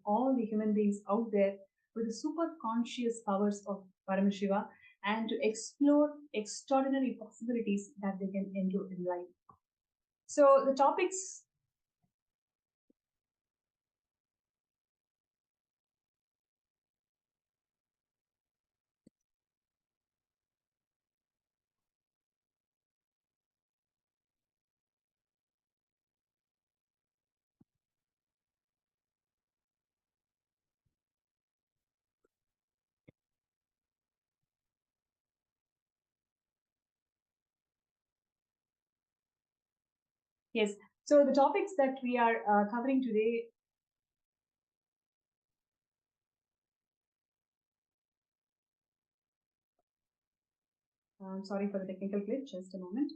all the human beings out there with the super conscious powers of Paramashiva and to explore extraordinary possibilities that they can endure in life. So the topics. Yes. So the topics that we are covering today. Sorry for the technical glitch. Just a moment.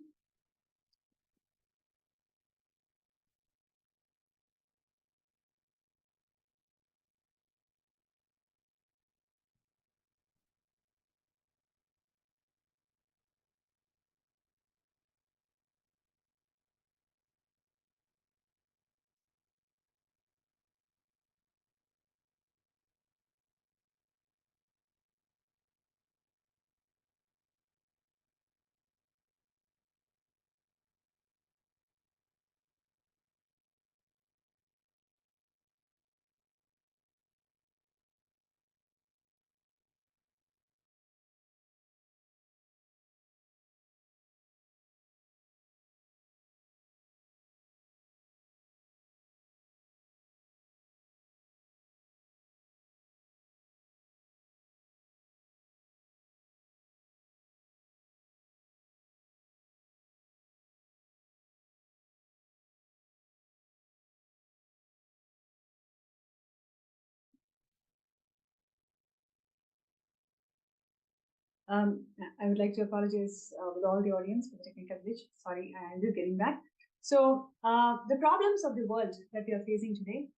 Um, I would like to apologize with all the audience for the technical glitch. Sorry, I'm just getting back. So, the problems of the world that we are facing today,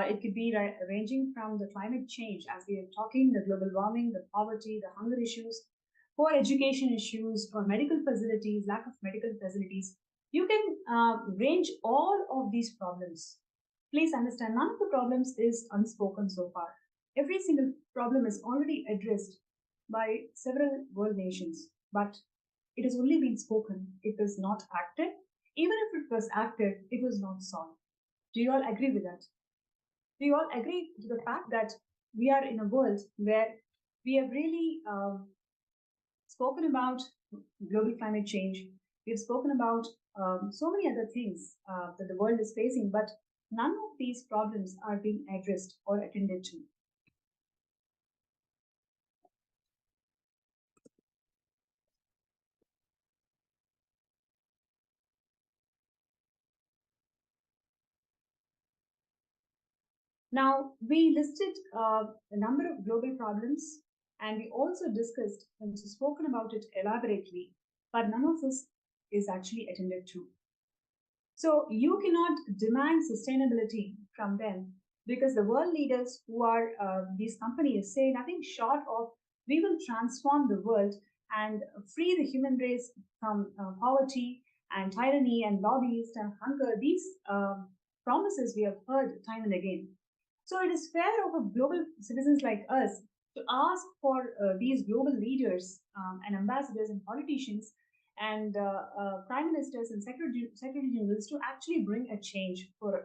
it could be ranging from the climate change, as we are talking, the global warming, the poverty, the hunger issues, poor education issues, or medical facilities, lack of medical facilities. You can range all of these problems. Please understand, none of the problems is unspoken so far. Every single problem is already addressed by several world nations, but it has only been spoken. It was not acted. Even if it was acted, it was not solved. Do you all agree with that? Do you all agree to the fact that we are in a world where we have really spoken about global climate change? We've spoken about so many other things that the world is facing, but none of these problems are being addressed or attended to. Now, we listed a number of global problems and we also discussed and spoken about it elaborately, but none of this is actually attended to. So, you cannot demand sustainability from them because the world leaders who are these companies say nothing short of we will transform the world and free the human race from poverty and tyranny and lobbyist and hunger. These promises we have heard time and again. So it is fair of a global citizens like us to ask for these global leaders and ambassadors and politicians and prime ministers and secretary generals to actually bring a change for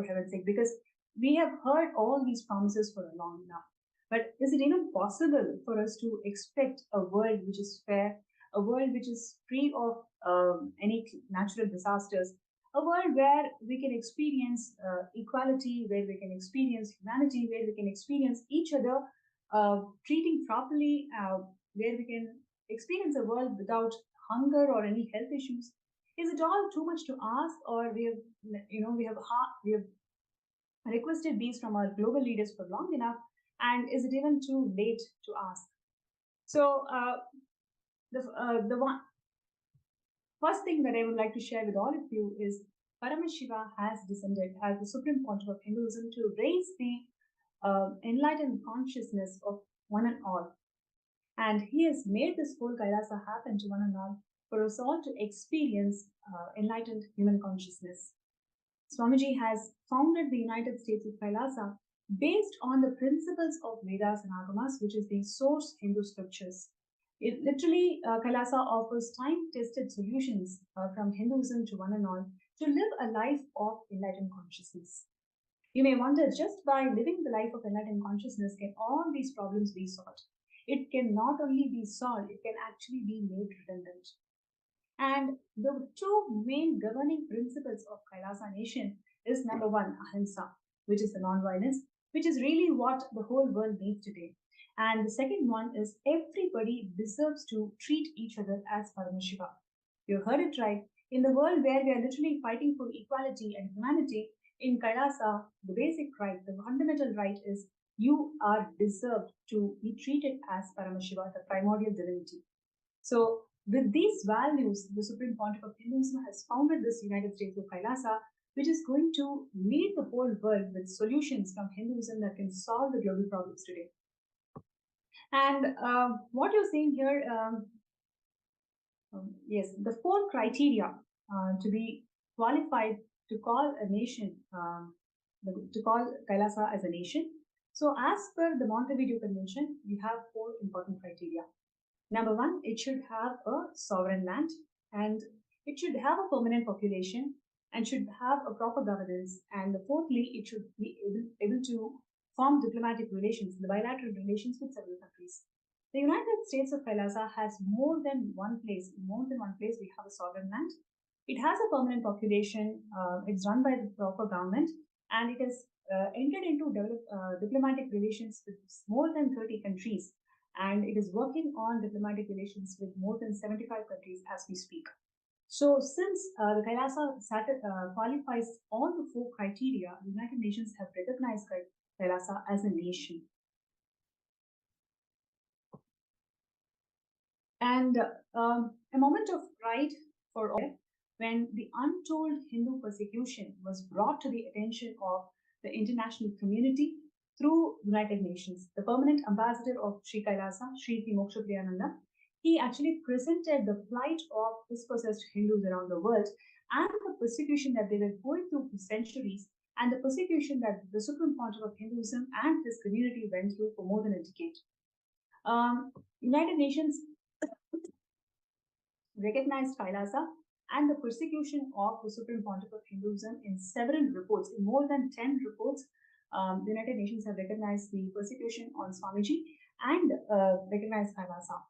heaven's sake, because we have heard all these promises for a long enough. But is it even possible for us to expect a world which is fair, a world which is free of any natural disasters, a world where we can experience equality, where we can experience humanity, where we can experience each other treating properly, where we can experience a world without hunger or any health issues? Is it all too much to ask, or we have requested these from our global leaders for long enough, and is it even too late to ask? So the one first thing that I would like to share with all of you is Paramashiva has descended as the supreme pontiff of Hinduism to raise the enlightened consciousness of one and all. And he has made this whole Kailasa happen to one and all for us all to experience enlightened human consciousness. Swamiji has founded the United States of Kailasa based on the principles of Vedas and Agamas, which is the source Hindu scriptures. It literally, Kailasa offers time-tested solutions from Hinduism to one and all to live a life of enlightened consciousness. You may wonder, just by living the life of enlightened consciousness, can all these problems be solved? It can not only be solved, it can actually be made redundant. And the two main governing principles of Kailasa nation is number one, ahimsa, which is the non-violence, which is really what the whole world needs today. And the second one is everybody deserves to treat each other as Paramashivam. You heard it right. In the world where we are literally fighting for equality and humanity, in Kailasa, the basic right, the fundamental right is you are deserved to be treated as Paramashiva, the primordial divinity. So with these values, the Supreme Pontiff of Hinduism has founded this United States of Kailasa, which is going to lead the whole world with solutions from Hinduism that can solve the global problems today. And what you're seeing here, yes, the four criteria to be qualified to call a nation, to call Kailasa as a nation. So as per the Montevideo Convention, you have four important criteria. Number one, it should have a sovereign land, and it should have a permanent population, and should have a proper governance. And fourthly, it should be able to form diplomatic relations, the bilateral relations with several countries. The United States of Kailasa has more than one place. In more than one place, we have a sovereign land. It has a permanent population. It's run by the proper government, and it has entered into diplomatic relations with more than 30 countries. And it is working on diplomatic relations with more than 75 countries as we speak. So since the Kailasa qualifies all the four criteria, the United Nations have recognized Kailasa as a nation. And a moment of pride for all when the untold Hindu persecution was brought to the attention of the international community through United Nations. The permanent ambassador of Sri Kailasa, Sri Moksha Priyananda, he actually presented the plight of dispossessed Hindus around the world and the persecution that they were going through for centuries, and the persecution that the Supreme Pontiff of Hinduism and his community went through for more than a decade. United Nations recognized Kailasa and the persecution of the Supreme Pontiff of Hinduism in several reports, in more than 10 reports. The United Nations have recognized the persecution on Swamiji and recognized Kailasa.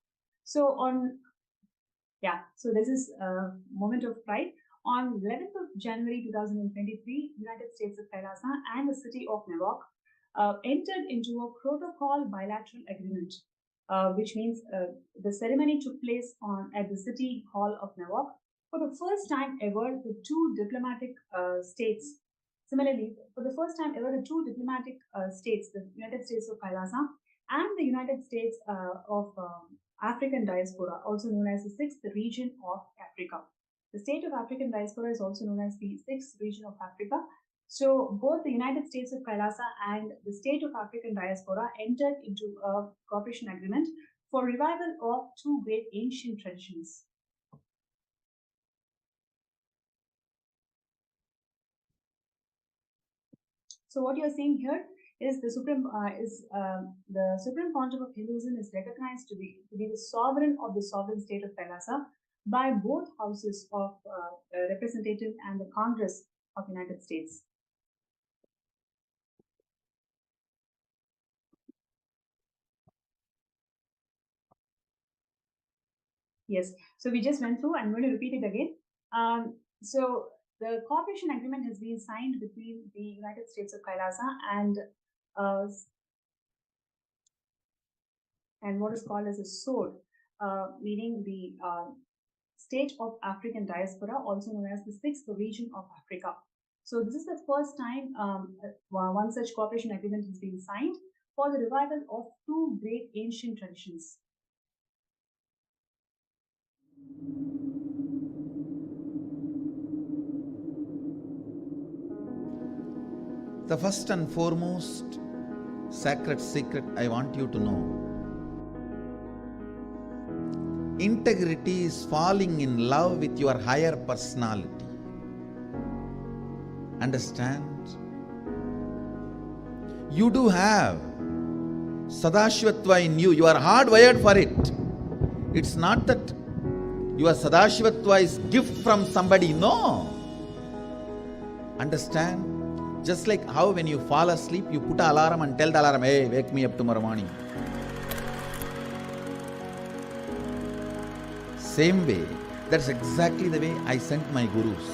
So so this is a moment of pride. On 11th of January 2023, United States of Kailasa and the city of Newark entered into a protocol bilateral agreement, which means the ceremony took place at the City Hall of Newark. For the first time ever, the two diplomatic states, similarly, for the first time ever, the two diplomatic states, the United States of Kailasa and the United States of African Diaspora, also known as the Sixth Region of Africa. The state of African Diaspora is also known as the Sixth Region of Africa. So both the United States of Kailasa and the state of African Diaspora entered into a cooperation agreement for revival of two great ancient traditions. So what you're seeing here is the Supreme Pontiff of Hinduism is recognized to be the sovereign of the sovereign state of Kailasa by both houses of representative and the Congress of United States. Yes, so we just went through. I'm going to repeat it again. So the cooperation agreement has been signed between the United States of Kailasa and what is called as a SOD, meaning the state of African Diaspora, also known as the Sixth Region of Africa. So this is the first time one such cooperation agreement has been signed for the revival of two great ancient traditions. The first and foremost sacred secret I want you to know: integrity is falling in love with your higher personality Understand? You do have Sadashivatva in you. You are hardwired for it. It's not that your Sadashivatva is gift from somebody. No. Understand? Just like how when you fall asleep, you put an alarm and tell the alarm, hey, wake me up tomorrow morning. Same way, that's exactly the way I sent my gurus.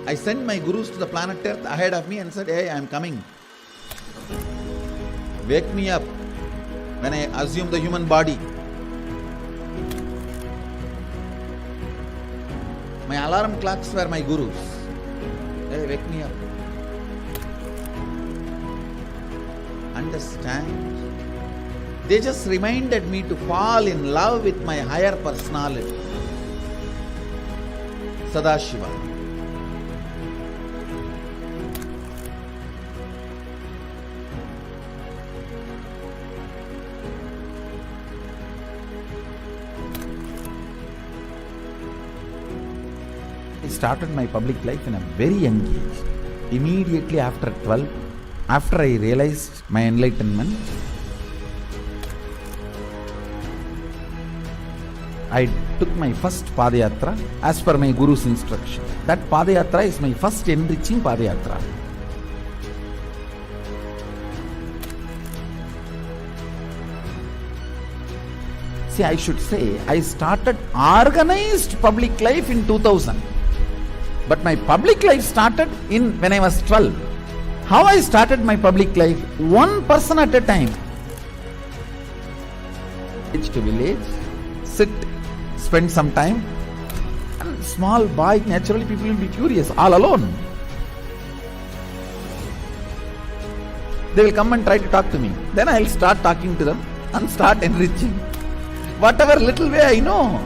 I sent my gurus to the planet Earth ahead of me and said, hey, I am coming. Wake me up when I assume the human body. My alarm clocks were my gurus. Hey, wake me up. Understand? They just reminded me to fall in love with my higher personality, Sadashiva. I started my public life in a very young age. Immediately after 12, after I realized my enlightenment, I took my first Padayatra as per my Guru's instruction. That Padayatra is my first enriching Padayatra. See, I should say, I started organized public life in 2000. But my public life started when I was 12. How I started my public life? One person at a time. Village to village, sit, spend some time. And small boy, naturally people will be curious, all alone. They will come and try to talk to me. Then I will start talking to them and start enriching. Whatever little way I know.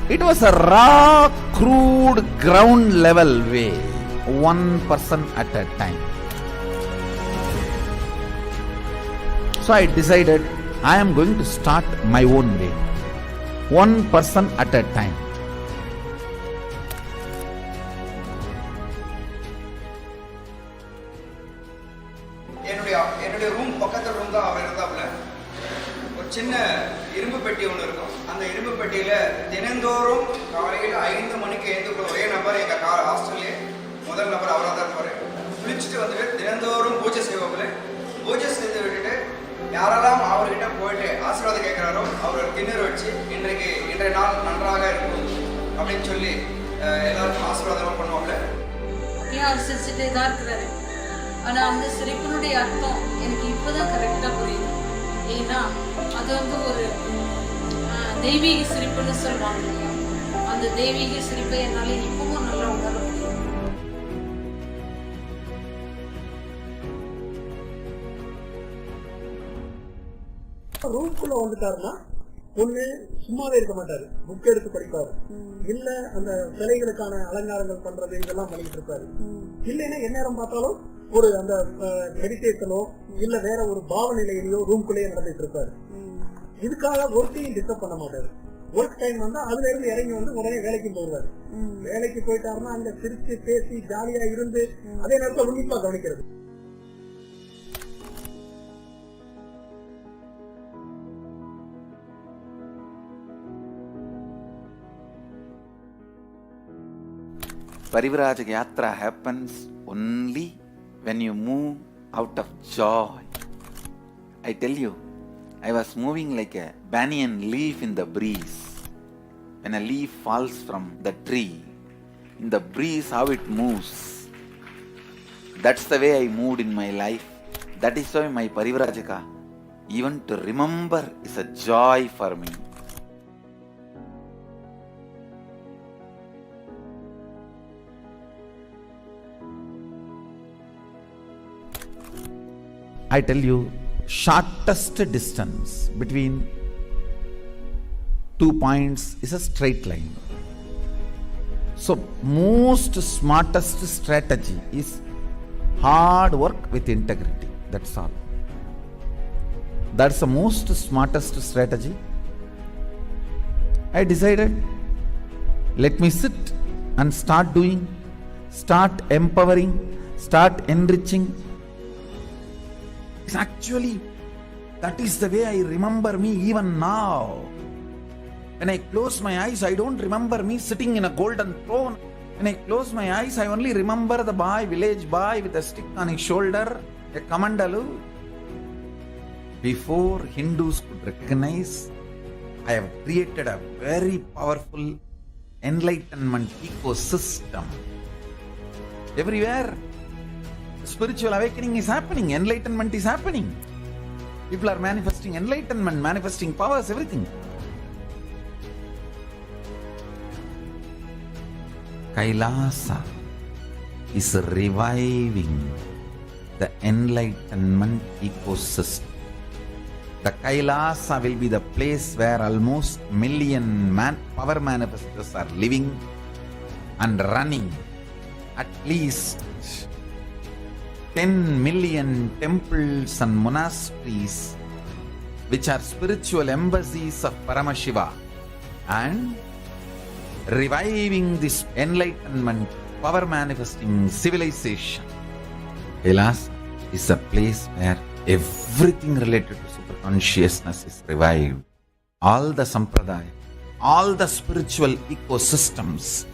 It was a raw, crude, ground level way. One person at a time. So I decided I am going to start my own way. One person at a time. என்னுடைய room பக்கத்து room தான் அவர் இருந்தாப்புல. ஒரு சின்ன இரும்பு பெட்டி ஒன்று இருக்கும். அந்த இரும்பு பெட்டியில தினந்தோறும் காலையில் 5 மணிக்கு எழுந்துக்குள்ள ஒரே நபர் எங்க ஹாஸ்டல்லே முதல் நபர் அவராக தான் இருப்பாரு. குளிச்சுட்டு வந்துட்டு தினந்தோறும் பூஜை செய்வாப்புல. பூஜை செய்து விட்டுட்டு யாரெல்லாம் அவர்கிட்ட போயிட்டு ஆசீர்வாதம் கேட்கிறாரோ அவர் கிண்ணறு வச்சு இன்றைய நாள் நன்றாக இருக்கும் அப்படின்னு சொல்லி எல்லாருக்கும் ஆசீர்வாதம் பண்ணுவாப்புல. ஏன் அவர் சிரிச்சுட்டே தான் இருக்கிறாரு. ஆனால் அந்த சிரிப்பினுடைய அர்த்தம் எனக்கு இப்போதான் கரெக்டாக புரியுது. ஏன்னா அது ஒரு தெய்வீக சிரிப்புன்னு சொல்லுவாங்க. அந்த தெய்வீக சிரிப்பை என்னால் இப்பவும் நல்லா உணர முடியும். ரூம்குள்ள வந்துட்டாருன்னா ஒண்ணு சும்மாவே இருக்க மாட்டாரு, புக் எடுத்து படிப்பாரு, இல்ல அந்த சிலைகளுக்கான அலங்காரங்கள் பண்றது இதெல்லாம் பண்ணிட்டு இருப்பாரு. இல்லைன்னா எந்நேரம் பார்த்தாலும் ஒரு அந்த மெடிடேஷனோ இல்ல வேற ஒரு பாவ நிலையிலையோ ரூம்குள்ளேயே நடந்துட்டு இருப்பாரு. இதுக்காக ஒர்க்கையும் டிஸ்டர்ப் பண்ண மாட்டாரு. ஒர்க் டைம் வந்தா அதுல இருந்து இறங்கி வந்து உடனே வேலைக்கு போவாரு. வேலைக்கு போயிட்டாருன்னா அங்க சிரிச்சு பேசி ஜாலியா இருந்து அதே நேரத்தில் உன்னிப்பா கவனிக்கிறது. Parivrajaka Yatra happens only when you move out of joy. I tell you, I was moving like a banyan leaf in the breeze. When a leaf falls from the tree, in the breeze how it moves. That's the way I moved in my life. That is why my Parivrajaka, even to remember, is a joy for me. I tell you, shortest distance between 2 points is a straight line. So most smartest strategy is hard work with integrity. That's all. That's the most smartest strategy. I decided, let me sit and start doing, start empowering, start enriching. It's actually, that is the way I remember me even now. When I close my eyes, I don't remember me sitting in a golden throne. When I close my eyes, I only remember the boy, village boy with a stick on his shoulder, a kamandalu. Before Hindus could recognize, I have created a very powerful enlightenment ecosystem. Everywhere, spiritual awakening is happening, enlightenment is happening. People are manifesting enlightenment, manifesting powers, everything. Kailasa is reviving the enlightenment ecosystem. The Kailasa will be the place where almost million power manifestors are living and running. At least 10 million temples and monasteries, which are spiritual embassies of Paramashiva, and reviving this enlightenment, power manifesting civilization. Kailasa is a place where everything related to super consciousness is revived. All the sampradaya, all the spiritual ecosystems.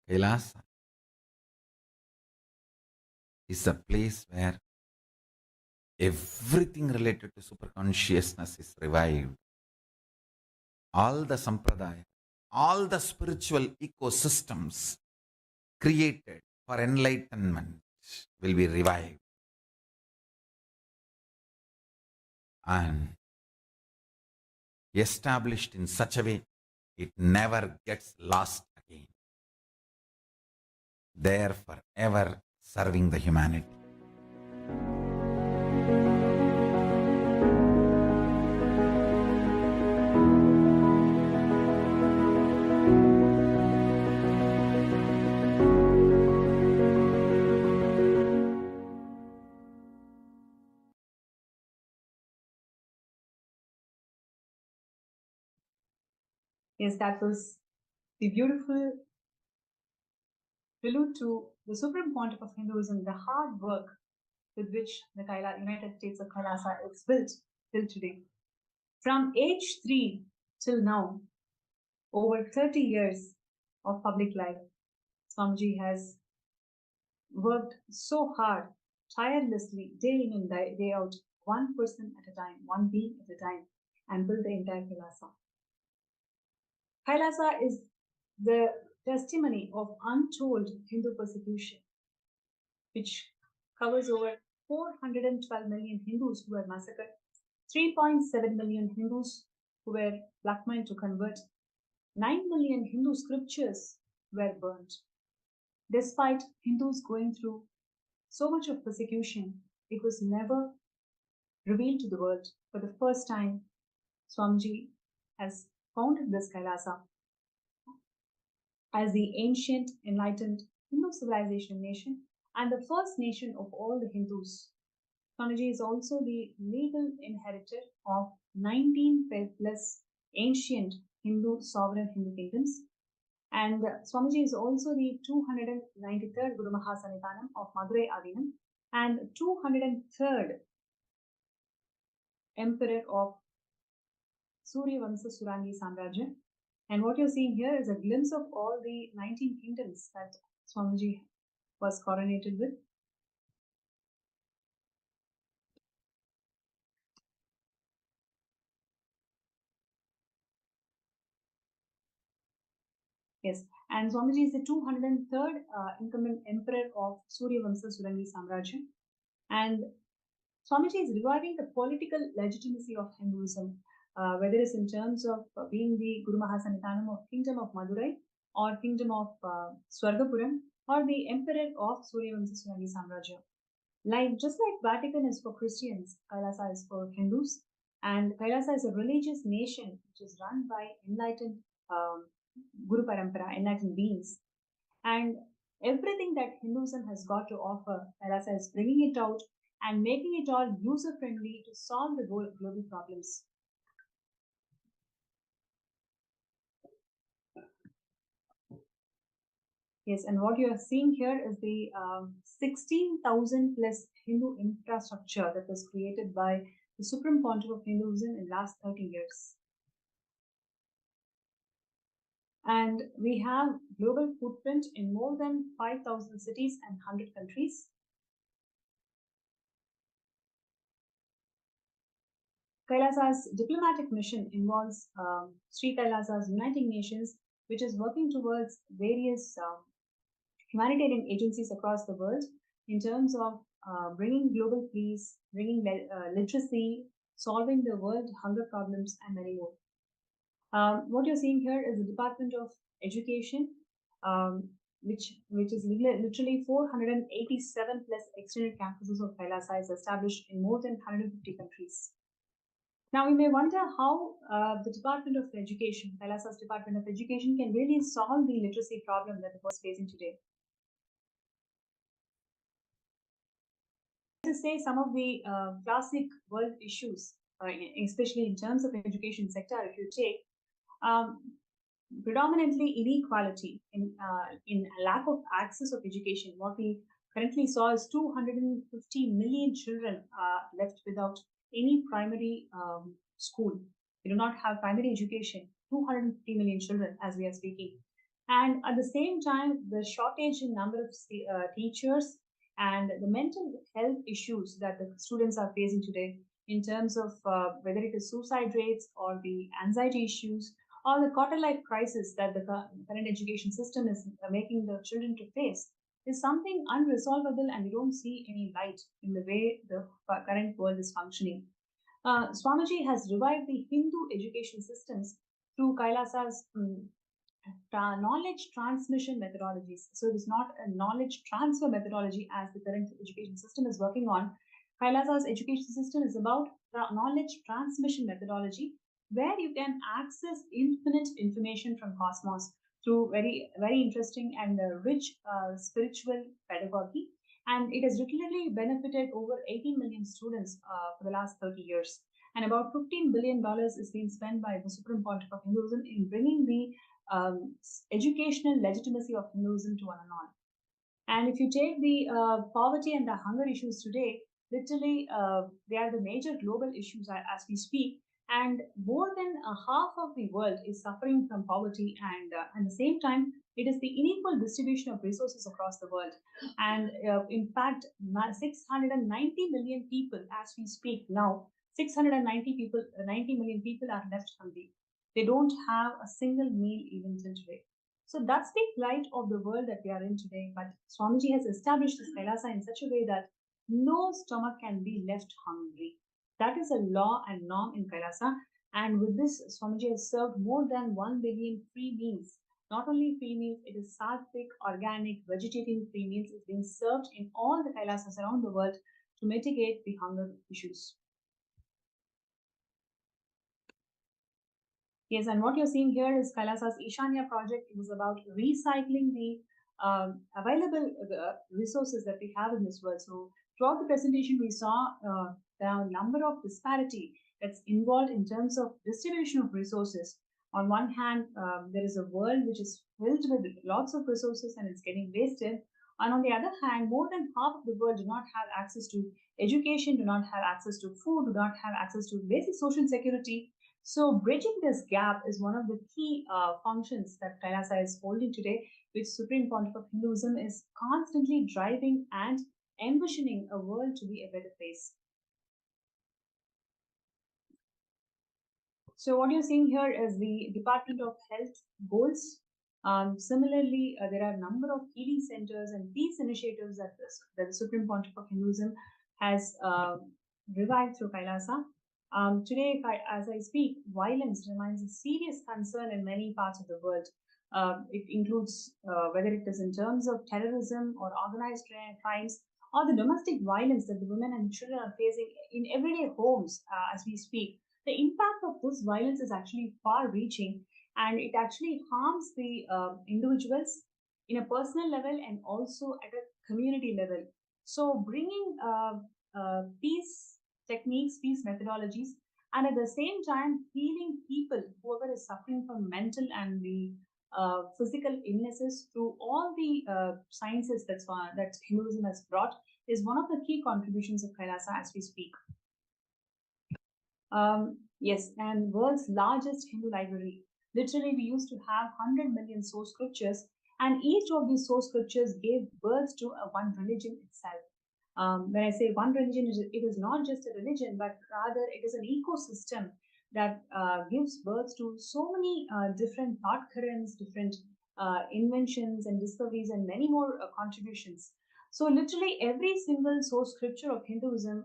Kailasa is a place where everything related to super consciousness is revived. All the sampradaya, all the spiritual ecosystems created for enlightenment will be revived. And established in such a way, it never gets lost again. There forever serving the humanity. Yes, that was the beautiful prelude to the supreme pontiff of Hinduism, the hard work with which the United States of Kailasa is built till today. From age 3 till now, over 30 years of public life, Swamiji has worked so hard, tirelessly, day in and day out, one person at a time, one being at a time, and built the entire Kailasa. Kailasa is the testimony of untold Hindu persecution, which covers over 412 million Hindus who were massacred, 3.7 million Hindus who were blackmailed to convert, 9 million Hindu scriptures were burnt. Despite Hindus going through so much of persecution, it was never revealed to the world. For the first time, Swamiji has founded this Kailasa as the ancient, enlightened Hindu civilization nation and the first nation of all the Hindus Swamiji is also the legal inheritor of 19 plus ancient sovereign Hindu kingdoms. And Swamiji is also the 293rd Guru Mahasanitanam of Madurai Adinam and 203rd Emperor of Surya Vamsa Surangi Samrajya. And what you're seeing here is a glimpse of all the 19 kingdoms that Swamiji was coronated with. Yes, and Swamiji is the 203rd incumbent emperor of Surya Vamsa Surangi Samrajya. And Swamiji is reviving the political legitimacy of Hinduism, whether it's in terms of being the Guru Mahasanitanam of Kingdom of Madurai or Kingdom of Swargapuram or the Emperor of Surya Vamsa Surangi Samrajya. Just like Vatican is for Christians, Kailasa is for Hindus, and Kailasa is a religious nation which is run by enlightened Guru Parampara, enlightened beings. And everything that Hinduism has got to offer, Kailasa is bringing it out and making it all user-friendly to solve the global problems. Yes, and what you are seeing here is the 16,000 plus Hindu infrastructure that was created by the Supreme Pontiff of Hinduism in the last 30 years. And we have global footprint in more than 5,000 cities and 100 countries. Kailasa's diplomatic mission involves Sri Kailasa's Uniting Nations, which is working towards various humanitarian agencies across the world in terms of bringing global peace, bringing literacy, solving the world hunger problems, and many more. What you're seeing here is the Department of Education, which is literally 487 plus extended campuses of Kailasa is established in more than 150 countries. Now, you may wonder how the Department of Education, Kailasa's Department of Education, can really solve the literacy problem that the world is facing today. To say some of the classic world issues, especially in terms of education sector, if you take predominantly inequality in lack of access of education. What we currently saw is 250 million children left without any primary school. They do not have primary education. 250 million children as we are speaking. And at the same time, the shortage in number of teachers and the mental health issues that the students are facing today in terms of whether it is suicide rates or the anxiety issues or the quarter life crisis that the current education system is making the children to face is something unresolvable, and we don't see any light in the way the current world is functioning. Swamiji has revived the Hindu education systems through Kailasa's knowledge transmission methodologies. So it is not a knowledge transfer methodology as the current education system is working on. Kailasa's education system is about knowledge transmission methodology, where you can access infinite information from cosmos through very, very interesting and rich spiritual pedagogy. And it has literally benefited over 18 million students for the last 30 years. And about $15 billion is being spent by the Supreme Pontiff of Hinduism in bringing the educational legitimacy of Hinduism to one and all. And if you take the poverty and the hunger issues today, literally they are the major global issues as we speak. And more than half of the world is suffering from poverty, and at the same time, it is the unequal distribution of resources across the world. And in fact, 690 million people, as we speak now, 90 million people are left hungry. They don't have a single meal even till today. So that's the plight of the world that we are in today. But Swamiji has established this Kailasa in such a way that no stomach can be left hungry. That is a law and norm in Kailasa. And with this, Swamiji has served more than 1 billion free meals. Not only free meals, it is sattvic, organic, vegetarian free meals is being served in all the Kailasas around the world to mitigate the hunger issues. Yes, and what you're seeing here is Kailasa's Ishanya project. It is about recycling the available resources that we have in this world. So throughout the presentation, we saw the number of disparity that's involved in terms of distribution of resources. On one hand, there is a world which is filled with lots of resources and it's getting wasted. And on the other hand, more than half of the world do not have access to education, do not have access to food, do not have access to basic social security. So bridging this gap is one of the key functions that Kailasa is holding today, which Supreme Pontiff of Hinduism is constantly driving and envisioning a world to be a better place. So what you're seeing here is the Department of Health goals. Similarly, there are a number of healing centers and peace initiatives that the Supreme Pontiff of Hinduism has revived through Kailasa. Today, as I speak, violence remains a serious concern in many parts of the world. It includes whether it is in terms of terrorism or organized crimes or the domestic violence that the women and children are facing in everyday homes as we speak. The impact of this violence is actually far reaching, and it actually harms the individuals in a personal level and also at a community level. So bringing peace techniques, peace methodologies, and at the same time healing people, whoever is suffering from mental and the physical illnesses through all the sciences that Hinduism has brought is one of the key contributions of Kailasa as we speak. Yes, and world's largest Hindu library. Literally, we used to have 100 million source scriptures, and each of these source scriptures gave birth to one religion itself. When I say one religion, it is not just a religion, but rather it is an ecosystem that gives birth to so many different thought currents, different inventions and discoveries, and many more contributions. So, literally, every single source scripture of Hinduism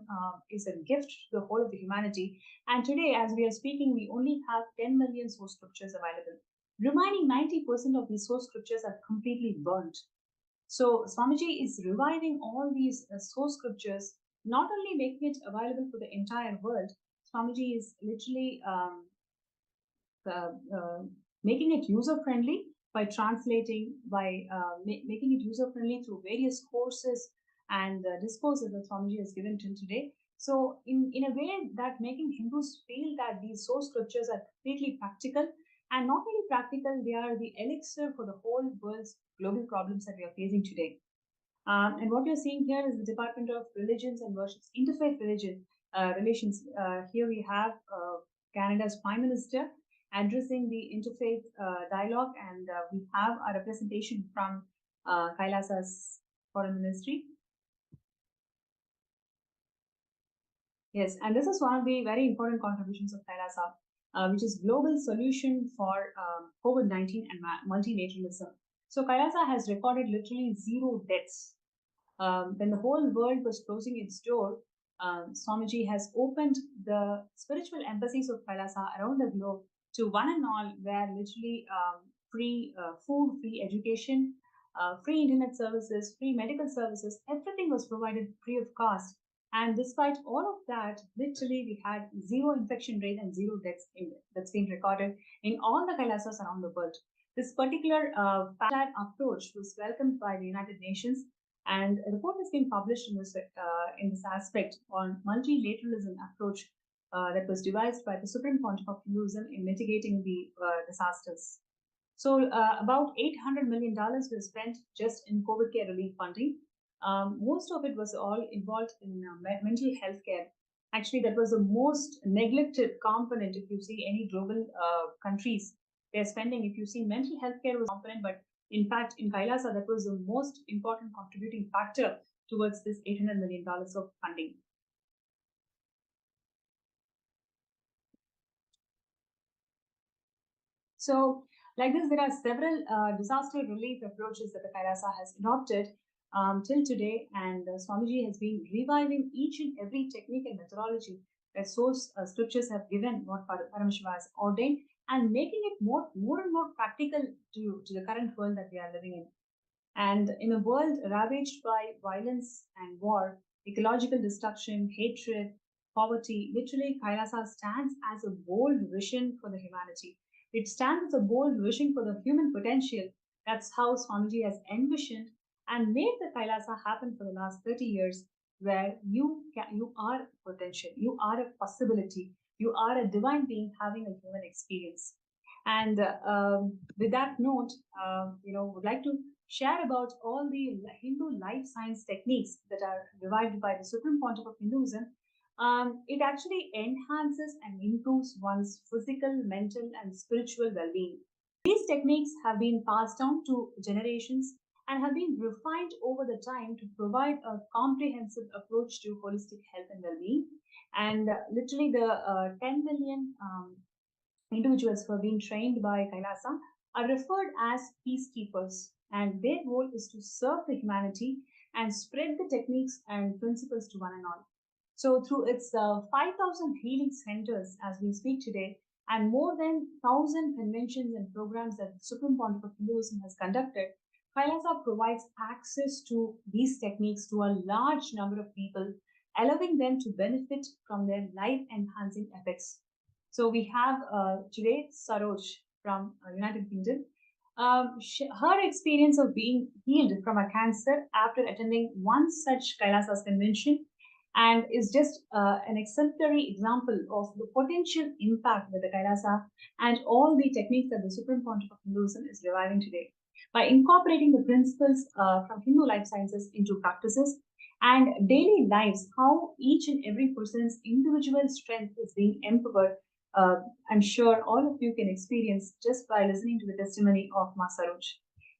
is a gift to the whole of the humanity. And today, as we are speaking, we only have 10 million source scriptures available. Remaining 90% of these source scriptures are completely burnt. So, Swamiji is reviving all these source scriptures, not only making it available for the entire world, Swamiji is literally making it user friendly by translating, by making it user friendly through various courses and discourses that Swamiji has given till today. So, in a way that making Hindus feel that these source scriptures are completely practical, and not only practical, they are the elixir for the whole world's global problems that we are facing today. And what you're seeing here is the Department of Religions and Worships, Interfaith Relations. Here we have Canada's Prime Minister addressing the interfaith dialogue, and we have a representation from Kailasa's Foreign Ministry. Yes, and this is one of the very important contributions of Kailasa, which is global solution for COVID-19 and multilateralism. So Kailasa has recorded literally 0 deaths. When the whole world was closing its door, Swamiji has opened the spiritual embassies of Kailasa around the globe to one and all, where literally free food, free education, free internet services, free medical services, everything was provided free of cost. And despite all of that, literally we had 0 infection rate and 0 deaths that's been recorded in all the Kailasas around the world. This particular approach was welcomed by the United Nations, and a report has been published in this aspect on multilateralism approach that was devised by the Supreme Pontiff of Hinduism in mitigating the disasters. So about $800 million was spent just in COVID care relief funding. Most of it was all involved in mental health care. Actually, that was the most neglected component. If you see any global countries, they're spending, if you see mental health care was a component, but in fact, in Kailasa, that was the most important contributing factor towards this $800 million of funding. So, like this, there are several disaster relief approaches that the Kailasa has adopted till today, and Swamiji has been reviving each and every technique and methodology that source scriptures have given, what Paramashivam has ordained, and making it more and more practical to the current world that we are living in. And in a world ravaged by violence and war, ecological destruction, hatred, poverty, literally Kailasa stands as a bold vision for the humanity. It stands as a bold vision for the human potential. That's how Swamiji has envisioned and made the Kailasa happen for the last 30 years. where you are potential, you are a possibility, you are a divine being having a human experience. And with that note, would like to share about all the Hindu life science techniques that are revived by the Supreme Pontiff of Hinduism. It actually enhances and improves one's physical, mental, and spiritual well-being. These techniques have been passed down to generations and have been refined over the time to provide a comprehensive approach to holistic health and well-being. And literally, the 10 million individuals who have been trained by Kailasa are referred as peacekeepers, and their role is to serve the humanity and spread the techniques and principles to one and all. So, through its 5,000 healing centers as we speak today, and more than 1,000 conventions and programs that the Supreme Pontiff of Hinduism has conducted, Kailasa provides access to these techniques to a large number of people, allowing them to benefit from their life enhancing effects. So we have today Saroj from United Kingdom. Her experience of being healed from a cancer after attending one such Kailasa's convention and is just an exemplary example of the potential impact that the Kailasa and all the techniques that the Supreme Pontiff of Hinduism is reviving today. By incorporating the principles from Hindu life sciences into practices and daily lives, how each and every person's individual strength is being empowered, I'm sure all of you can experience just by listening to the testimony of Ma Saroj.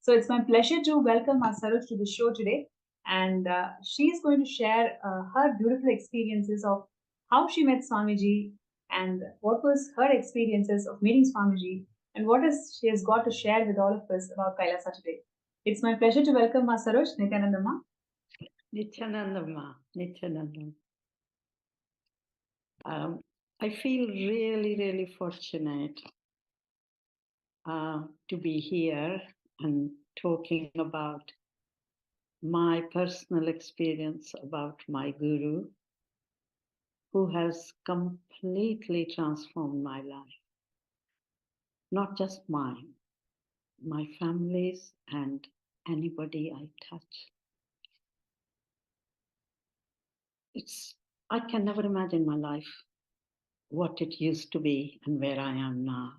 So it's my pleasure to welcome Ma Saroj to the show today. And she is going to share her beautiful experiences of how she met Swamiji and what was her experiences of meeting Swamiji and what is she has got to share with all of us about Kailasa today. It's my pleasure to welcome Ma Saroj, Nithyananda Ma. Nithyananda Ma, Nithyananda. I feel really, really fortunate to be here and talking about my personal experience about my guru, who has completely transformed my life. Not just mine, my family's and anybody I touch. I can never imagine my life, what it used to be and where I am now.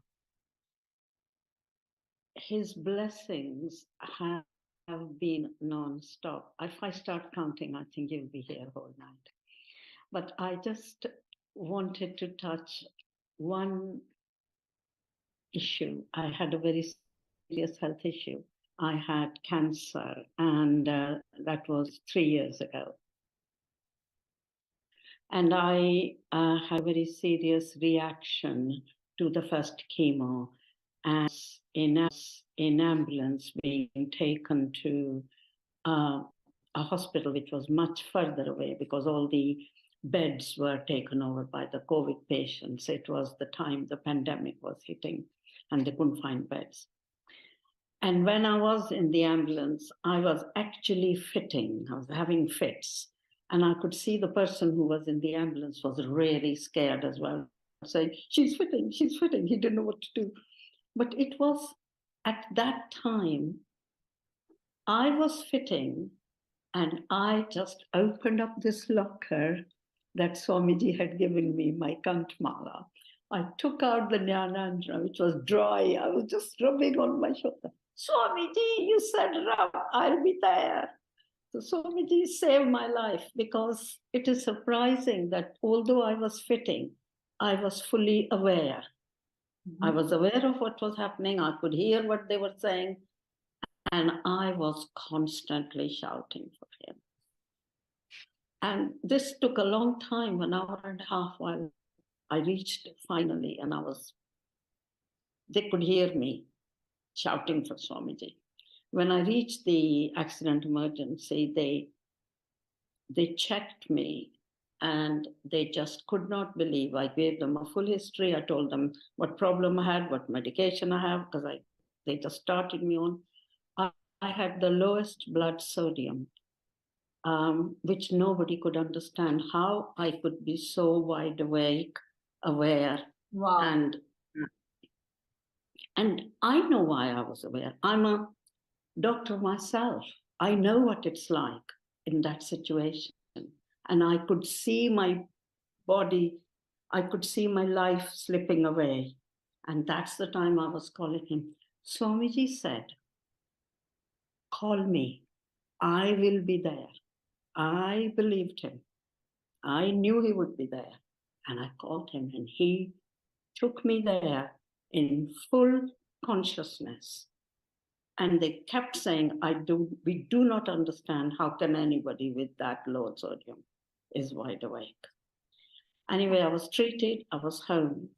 His blessings have been non-stop. If I start counting, I think you'll be here all night. But I just wanted to touch one issue. I had a very serious health issue. I had cancer, and that was 3 years ago. And I had a very serious reaction to the first chemo, and in ambulance being taken to a hospital which was much further away because all the beds were taken over by the COVID patients. It was the time the pandemic was hitting and they couldn't find beds. And when I was in the ambulance, I was actually fitting. I was having fits. And I could see the person who was in the ambulance was really scared as well, saying, she's fitting, she's fitting. He didn't know what to do. But it was at that time, I was fitting and I just opened up this locker that Swamiji had given me, my Kantmala. I took out the Nithyananda, which was dry. I was just rubbing on my shoulder. Swamiji, you said rub, I'll be there. So Swamiji saved my life because it is surprising that although I was fitting, I was fully aware. I was aware of what was happening. I could hear what they were saying. And I was constantly shouting for him. And this took a long time, an hour and a half, while I reached finally, and they could hear me shouting for Swamiji. When I reached the accident emergency, they checked me and they just could not believe. I gave them a full history. I told them what problem I had, what medication I have, because they just started me on. I had the lowest blood sodium, which nobody could understand how I could be so wide awake, aware. Wow. And I know why I was aware. I'm a doctor myself. I know what it's like in that situation. and I could see my body, I could see my life slipping away. And that's the time I was calling him. Swamiji said, call me, I will be there. I believed him. I knew he would be there. And I called him, and he took me there in full consciousness. And they kept saying, we do not understand how can anybody with that low sodium is wide awake. Anyway, I was treated, I was home.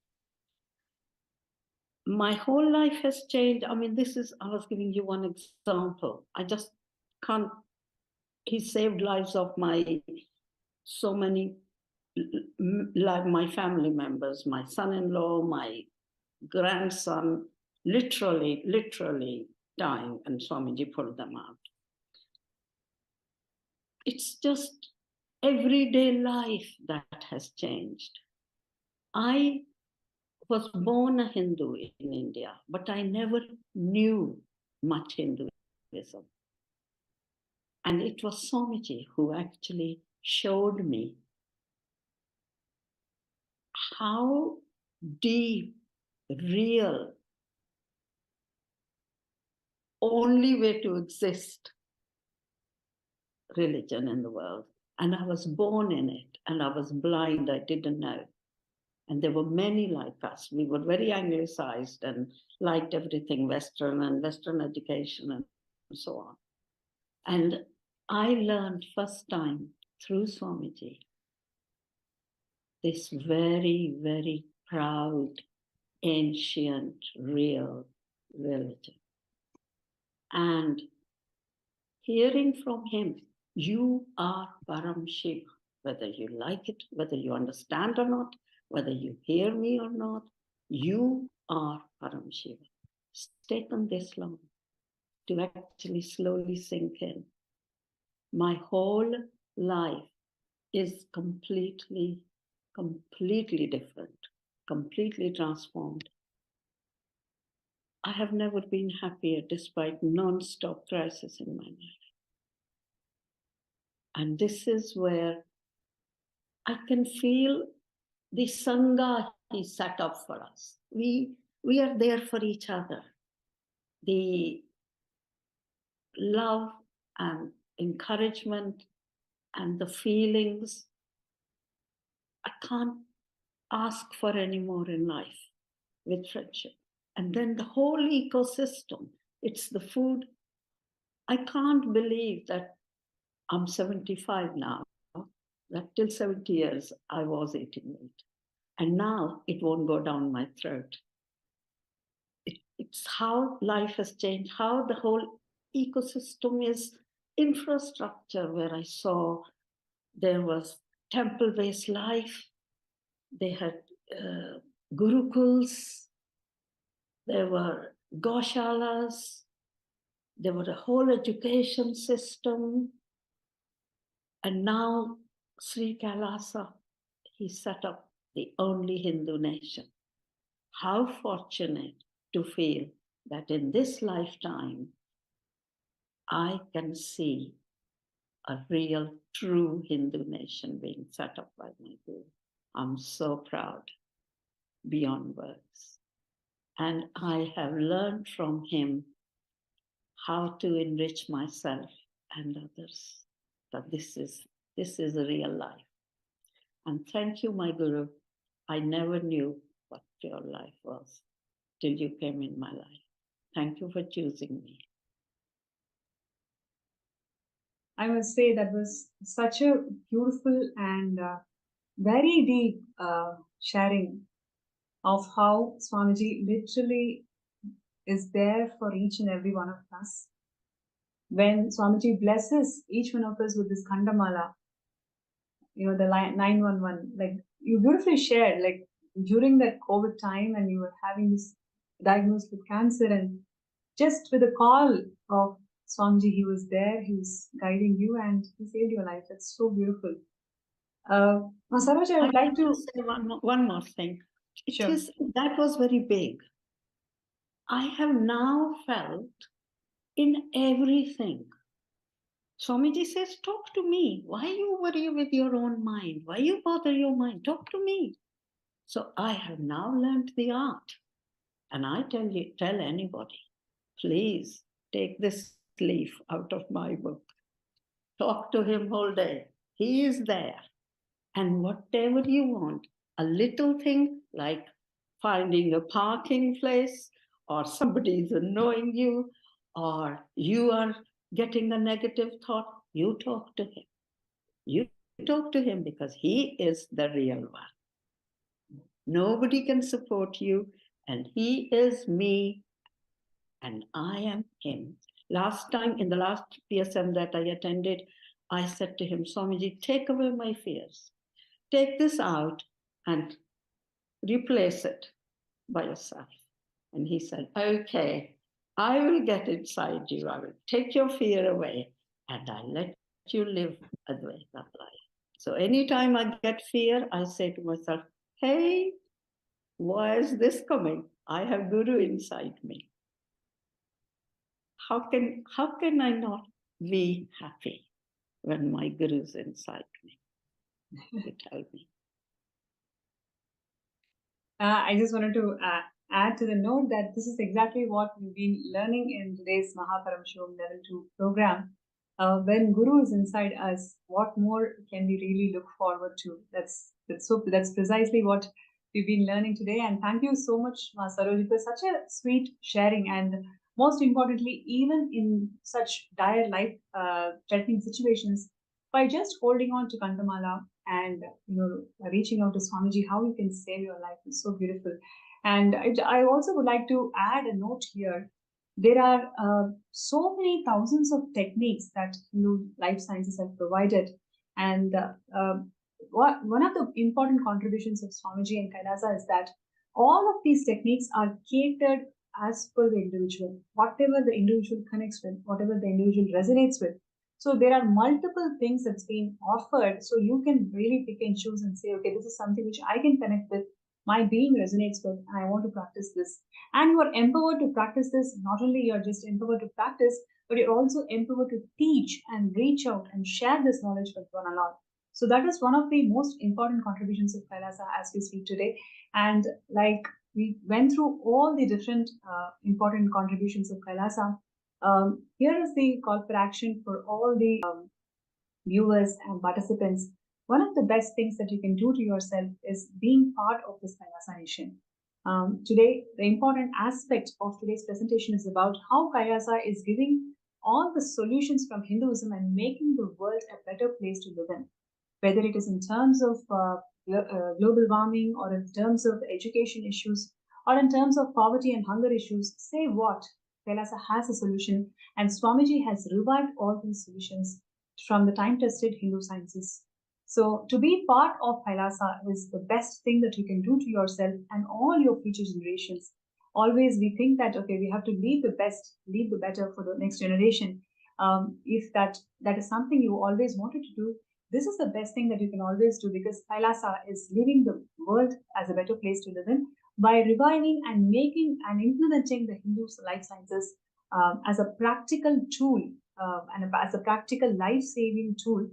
My whole life has changed. I mean, I was giving you one example. I just can't, he saved lives of so many, like my family members, my son-in-law, my grandson, literally dying, and Swamiji pulled them out. It's just everyday life that has changed. I was born a Hindu in India, but I never knew much Hinduism. And it was Swamiji who actually showed me how deep, real, only way to exist religion in the world. And I was born in it, and I was blind, I didn't know. And there were many like us. We were very anglicized and liked everything Western and Western education and so on. And I learned first time through Swamiji this very, very proud, ancient, real religion. And hearing from him, you are Paramashivam, whether you like it, whether you understand or not, whether you hear me or not, you are Paramashivam. It's taken this long to actually slowly sink in. My whole life is completely different, completely transformed. I have never been happier despite non-stop crisis in my life. And this is where I can feel the Sangha he set up for us. We are there for each other. The love and encouragement and the feelings, I can't ask for any more in life with friendship. And then the whole ecosystem, it's the food. I can't believe that I'm 75 now, that till 70 years I was eating meat. And now it won't go down my throat. It's how life has changed, how the whole ecosystem is infrastructure, where I saw there was temple-based life, they had gurukuls, there were goshalas, there was a whole education system. And now Sri KAILASA, he set up the only Hindu nation. How fortunate to feel that in this lifetime, I can see a real, true Hindu nation being set up by my Guru. I'm so proud, beyond words. And I have learned from him how to enrich myself and others. But this is a real life. And thank you, my Guru. I never knew what your life was till you came in my life. Thank you for choosing me. I must say that was such a beautiful and very deep sharing of how Swamiji literally is there for each and every one of us. When Swamiji blesses each one of us with this Khandamala, you know, the 911, like you beautifully shared, like during that COVID time and you were having this diagnosed with cancer, and just with a call of Swamiji, he was there, he was guiding you and he saved your life. That's so beautiful. Saroj, I would like to say one more thing. Sure. That was very big. I have now felt in everything Swamiji says, talk to me. Why you worry with your own mind? Why you bother your mind? Talk to me. So I have now learned the art. And I tell anybody, please take this leaf out of my book. Talk to him whole day. He is there. And whatever you want, a little thing like finding a parking place, or somebody is annoying you, or you are getting a negative thought, you talk to him. You talk to him because he is the real one. Nobody can support you, and he is me, and I am him. Last time, in the last PSM that I attended, I said to him, Swamiji, take away my fears. Take this out and replace it by yourself. And he said, okay, I will get inside you. I will take your fear away and I'll let you live Advaita life. So anytime I get fear, I say to myself, hey, why is this coming? I have Guru inside me. How can I not be happy when my Guru is inside me? You tell me. I just wanted to add to the note that this is exactly what we've been learning in today's Paramashivam Level 2 program. When Guru is inside us, what more can we really look forward to? That's precisely what we've been learning today. And thank you so much, Ma Saroj, for such a sweet sharing. And most importantly, even in such dire life-threatening situations, by just holding on to Kantamala and reaching out to Swamiji, how you can save your life is so beautiful. And I also would like to add a note here. There are so many thousands of techniques that life sciences have provided, and one of the important contributions of Swamiji and Kailasa is that all of these techniques are catered as per the individual, whatever the individual connects with, whatever the individual resonates with. So there are multiple things that's been offered. So you can really pick and choose and say, okay, this is something which I can connect with, my being resonates with, and I want to practice this. And you are empowered to practice this. Not only you're just empowered to practice, but you're also empowered to teach and reach out and share this knowledge with one another. So that is one of the most important contributions of Kailasa as we speak today. And like we went through all the different important contributions of Kailasa. Here is the call for action for all the viewers and participants. One of the best things that you can do to yourself is being part of this Kailasa nation. Today, the important aspect of today's presentation is about how Kailasa is giving all the solutions from Hinduism and making the world a better place to live in. Whether it is in terms of global warming, or in terms of education issues, or in terms of poverty and hunger issues, say what, Kailasa has a solution, and Swamiji has revived all these solutions from the time-tested Hindu sciences. So to be part of Kailasa is the best thing that you can do to yourself and all your future generations. Always we think that, okay, we have to leave the best, leave the better for the next generation. If that is something you always wanted to do, this is the best thing that you can always do, because Kailasa is leaving the world as a better place to live in by reviving and making and implementing the Hindu life sciences as a practical tool and as a practical life-saving tool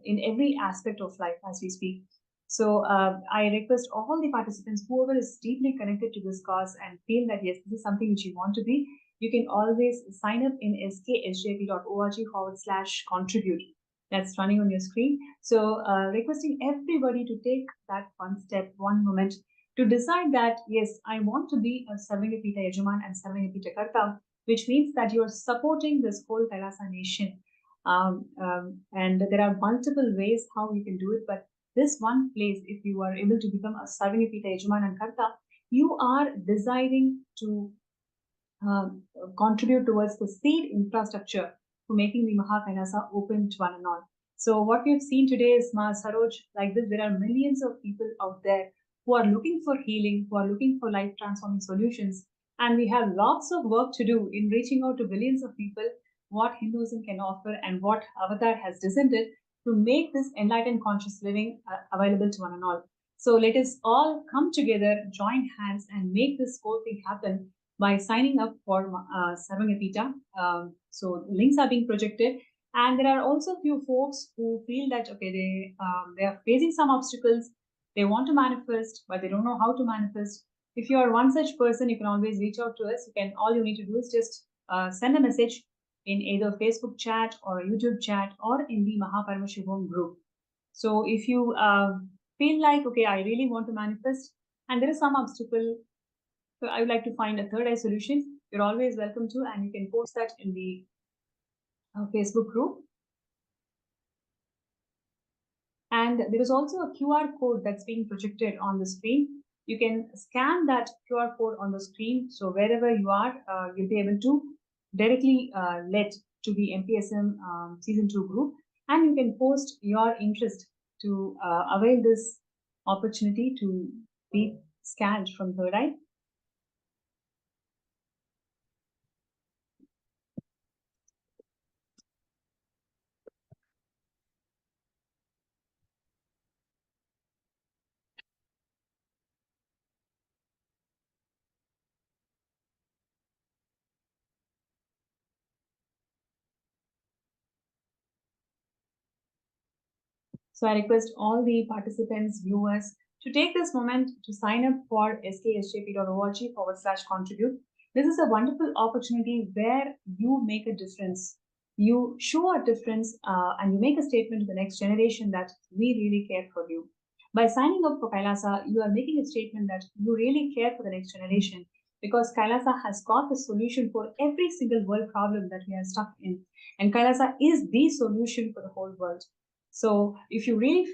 in every aspect of life as we speak. So I request all the participants, whoever is deeply connected to this cause and feel that yes, this is something which you want to be, you can always sign up in sksjp.org/contribute. That's running on your screen. So requesting everybody to take that one step, one moment to decide that, yes, I want to be a Sarvangapita Yajaman and Sarvangapita Karta, which means that you are supporting this whole Kailasa nation. And there are multiple ways how you can do it, but this one place, if you are able to become a Sarvangapita Yajaman and Karta, you are deciding to contribute towards the seed infrastructure for making the Kailasa open to one and all. So what we've seen today is, Ma Saroj, like this, there are millions of people out there who are looking for healing, who are looking for life-transforming solutions. And we have lots of work to do in reaching out to billions of people what Hinduism can offer and what Avatar has descended to make this enlightened conscious living available to one and all. So let us all come together, join hands, and make this whole thing happen by signing up for Sarvangapita. So links are being projected. And there are also few folks who feel that, okay, they are facing some obstacles. They want to manifest, but they don't know how to manifest. If you are one such person, you can always reach out to us. All you need to do is just send a message in either Facebook chat or YouTube chat or in the Paramashivam group. So if you feel like, okay, I really want to manifest and there is some obstacle, so I would like to find a third eye solution, you're always welcome to, and you can post that in the Facebook group. And there is also a QR code that's being projected on the screen. You can scan that QR code on the screen. So wherever you are, you'll be able to directly led to the MPSM Season 2 group. And you can post your interest to avail this opportunity to be scanned from Third Eye. So I request all the participants, viewers, to take this moment to sign up for sksjp.org/contribute. This is a wonderful opportunity where you make a difference. You show a difference and you make a statement to the next generation that we really care for you. By signing up for Kailasa, you are making a statement that you really care for the next generation, because Kailasa has got the solution for every single world problem that we are stuck in. And Kailasa is the solution for the whole world. So if you really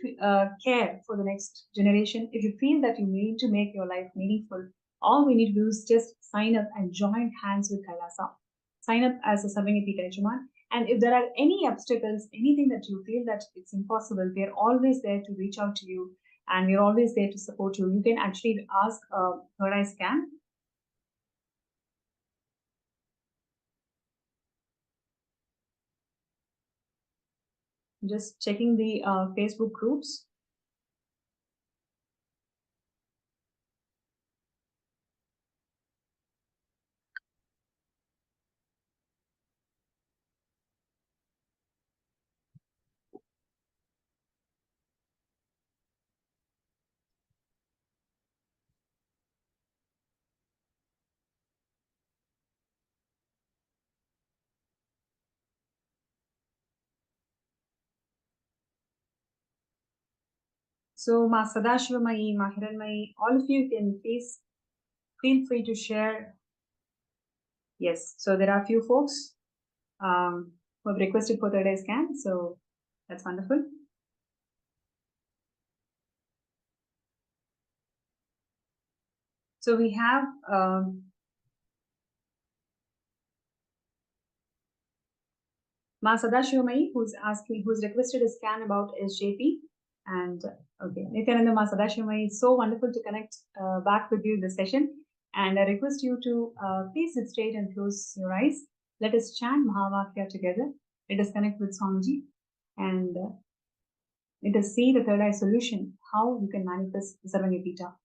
care for the next generation, if you feel that you need to make your life meaningful, all we need to do is just sign up and join hands with Kailasa. Sign up as a Sarvangati Tejaman. And if there are any obstacles, anything that you feel that it's impossible, we are always there to reach out to you, and we're always there to support you. You can actually ask Third Eye Scan. Just checking the Facebook groups. So, Ma Sadashivamai, Ma Hiranmai, all of you can please feel free to share. Yes, so there are a few folks who have requested for Third Eye Scan, so that's wonderful. So we have Ma Sadashivamai, who's requested a scan about SJP. And okay, Nithyananda, Ma Sadashivamai, it's so wonderful to connect back with you in this session. And I request you to please sit straight and close your eyes. Let us chant Mahavakya together. Let us connect with Swamiji. And let us see the Third Eye solution, how you can manifest Sarvangapita.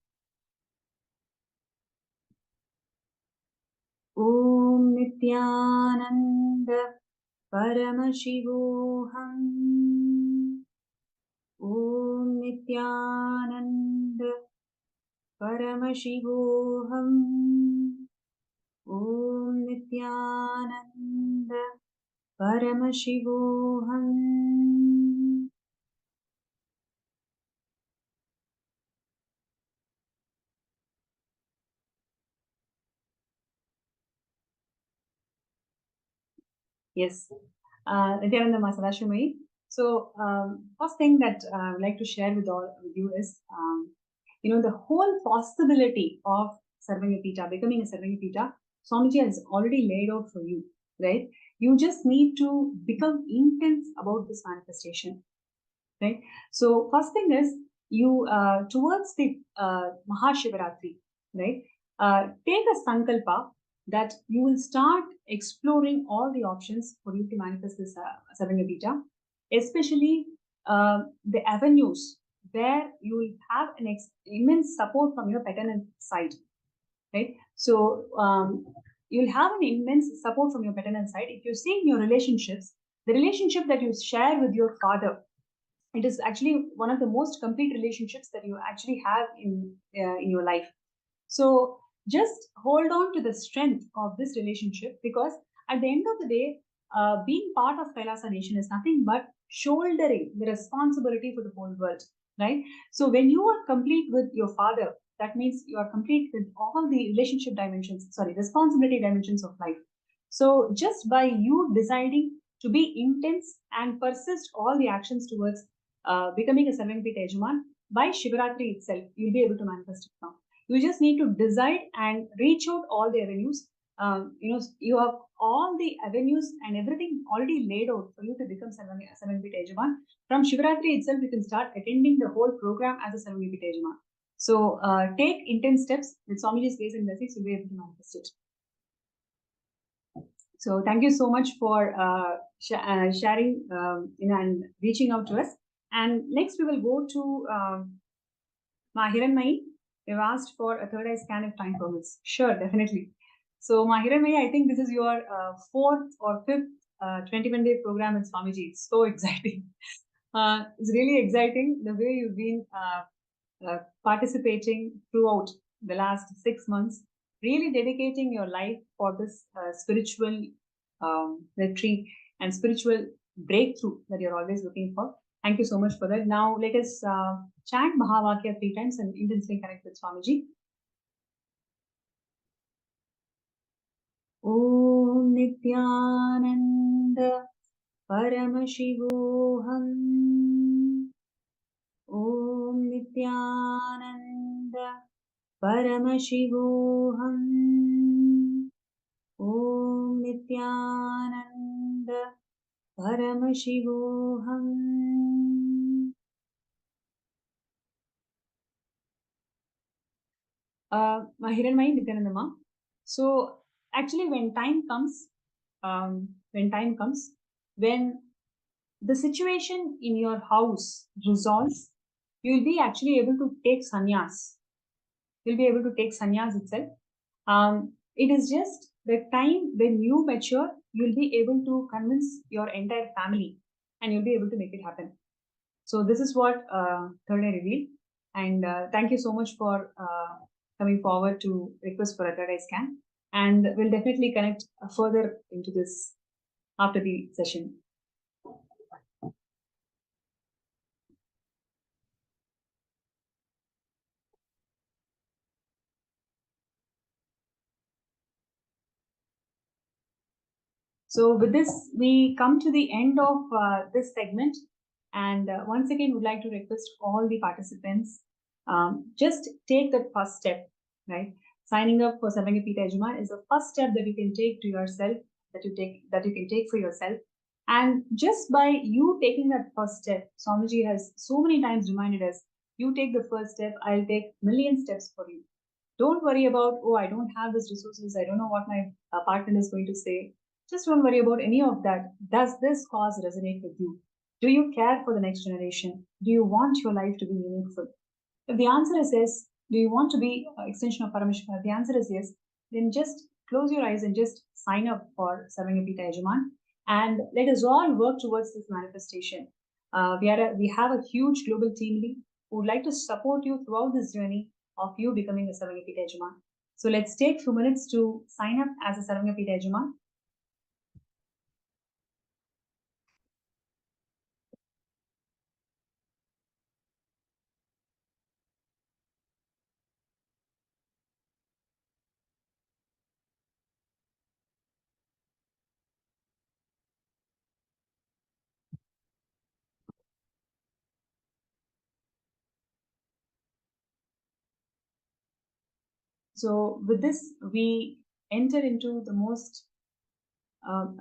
Om Nithyananda Paramashivam. Om Nithyananda Paramashivam. Om Nithyananda Paramashivam. Yes, Nithyananda Sadashivamai. So, first thing that I would like to share with you is, the whole possibility of Sarvangapita, becoming a Sarvangapita, Swamiji has already laid out for you, right? You just need to become intense about this manifestation, right? So, first thing is, you towards the Mahashivaratri, right? Take a sankalpa that you will start exploring all the options for you to manifest this Sarvangapita, especially the avenues where you will have an immense support from your paternal side, right? So you'll have an immense support from your paternal side. If you see in your relationships, the relationship that you share with your father, it is actually one of the most complete relationships that you actually have in your life. So just hold on to the strength of this relationship, because at the end of the day, being part of Kailasa Nation is nothing but shouldering the responsibility for the whole world, right? So when you are complete with your father, that means you are complete with all the relationship dimensions, sorry, responsibility dimensions of life. So just by you deciding to be intense and persist all the actions towards becoming a Sarvangapita Yajaman, by Shivaratri itself, you'll be able to manifest it now. You just need to decide and reach out all the avenues. You have all the avenues and everything already laid out for you to become Sarvangapita Yajaman. From Shivaratri itself, you can start attending the whole program as a Sarvangapita Yajaman. So take intense steps with Swamiji's grace and blessings, you'll be able to manifest it. So thank you so much for sharing and reaching out to us. And next we will go to Mahiranmai. They've asked for a third eye scan if time permits. Sure, definitely. So Mahiranmai, I think this is your fourth or fifth 21-day program in Swamiji. It's so exciting. It's really exciting the way you've been participating throughout the last 6 months, really dedicating your life for this spiritual retreat and spiritual breakthrough that you're always looking for. Thank you so much for that. Now let us chant Mahavakya 3 times and intensely connect with Swamiji. Om Nithyananda Paramashivam. Om Nithyananda Paramashivam. Om Nithyananda Paramashivam. Mahiranmai Nithyanandama. So actually, when time comes, when the situation in your house resolves, you'll be actually able to take sannyas. You'll be able to take sannyas itself. It is just the time when you mature, you'll be able to convince your entire family and you'll be able to make it happen. So this is what Third Eye revealed. And thank you so much for coming forward to request for a third eye scan. And we'll definitely connect further into this after the session. So with this, we come to the end of this segment. And once again, would like to request all the participants, just take that first step, right? Signing up for Sarvangapita Yajaman is the first step that you can take to yourself, that you can take for yourself. And just by you taking that first step, Swamiji has so many times reminded us, you take the first step, I'll take million steps for you. Don't worry about, oh, I don't have these resources, I don't know what my partner is going to say. Just don't worry about any of that. Does this cause resonate with you? Do you care for the next generation? Do you want your life to be meaningful? If the answer is yes, do you want to be an extension of Paramashivam? If the answer is yes, then just close your eyes and just sign up for Sarvangapita Yajaman. And let us all work towards this manifestation. We have a huge global team lead who would like to support you throughout this journey of you becoming a Sarvangapita Yajaman. So let's take a few minutes to sign up as a Sarvangapita Yajaman. So with this, we enter into the most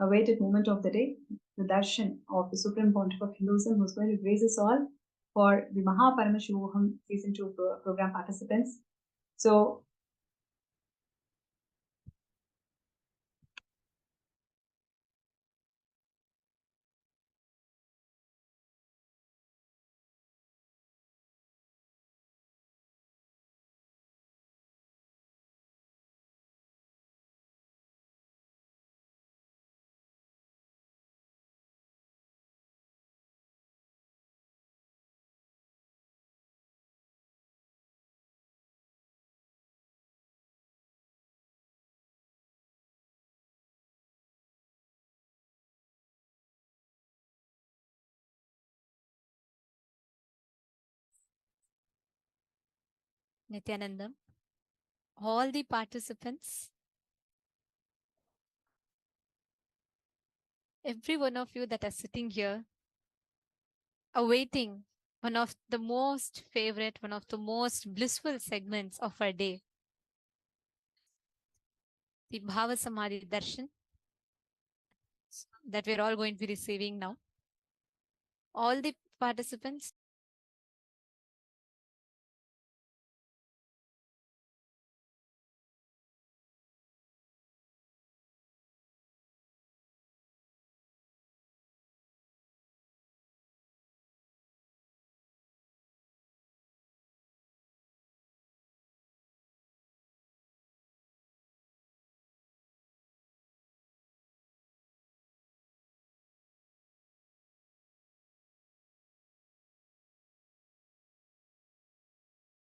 awaited moment of the day, the darshan of the Supreme Pontiff of Hinduism, who's going to grace us all for the Paramashivam Season 2 program participants. So Nithyananda, all the participants, every one of you that are sitting here, awaiting one of the most favorite, one of the most blissful segments of our day, the Bhava Samadhi Darshan that we're all going to be receiving now. All the participants,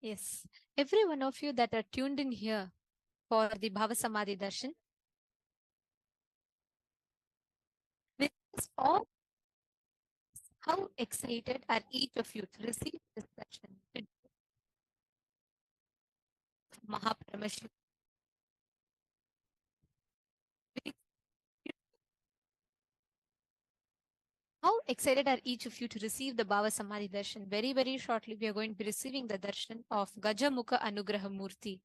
yes, every one of you that are tuned in here for the Bhava Samadhi Darshan, with us all, how excited are each of you to receive this darshan? Mahaparamashivam. How excited are each of you to receive the Bhava Samadhi Darshan? Very, very shortly, we are going to be receiving the darshan of Gajamukha Anugraha Murti,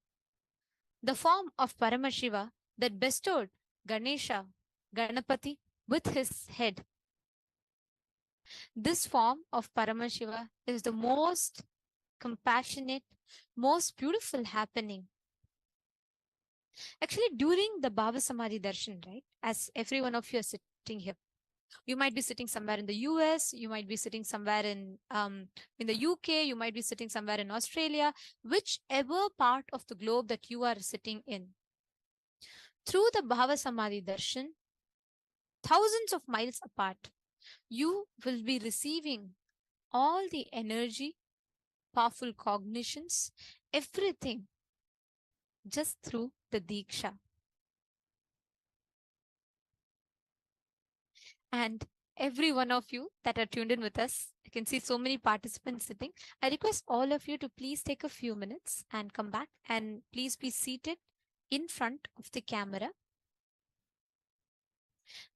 the form of Paramashiva that bestowed Ganesha, Ganapati, with his head. This form of Paramashiva is the most compassionate, most beautiful happening. Actually, during the Bhava Samadhi Darshan, right, as every one of you are sitting here, you might be sitting somewhere in the US, you might be sitting somewhere in the UK, you might be sitting somewhere in Australia, whichever part of the globe that you are sitting in. Through the Bhava Samadhi Darshan, thousands of miles apart, you will be receiving all the energy, powerful cognitions, everything just through the Diksha. And every one of you that are tuned in with us, I can see so many participants sitting. I request all of you to please take a few minutes and come back and please be seated in front of the camera.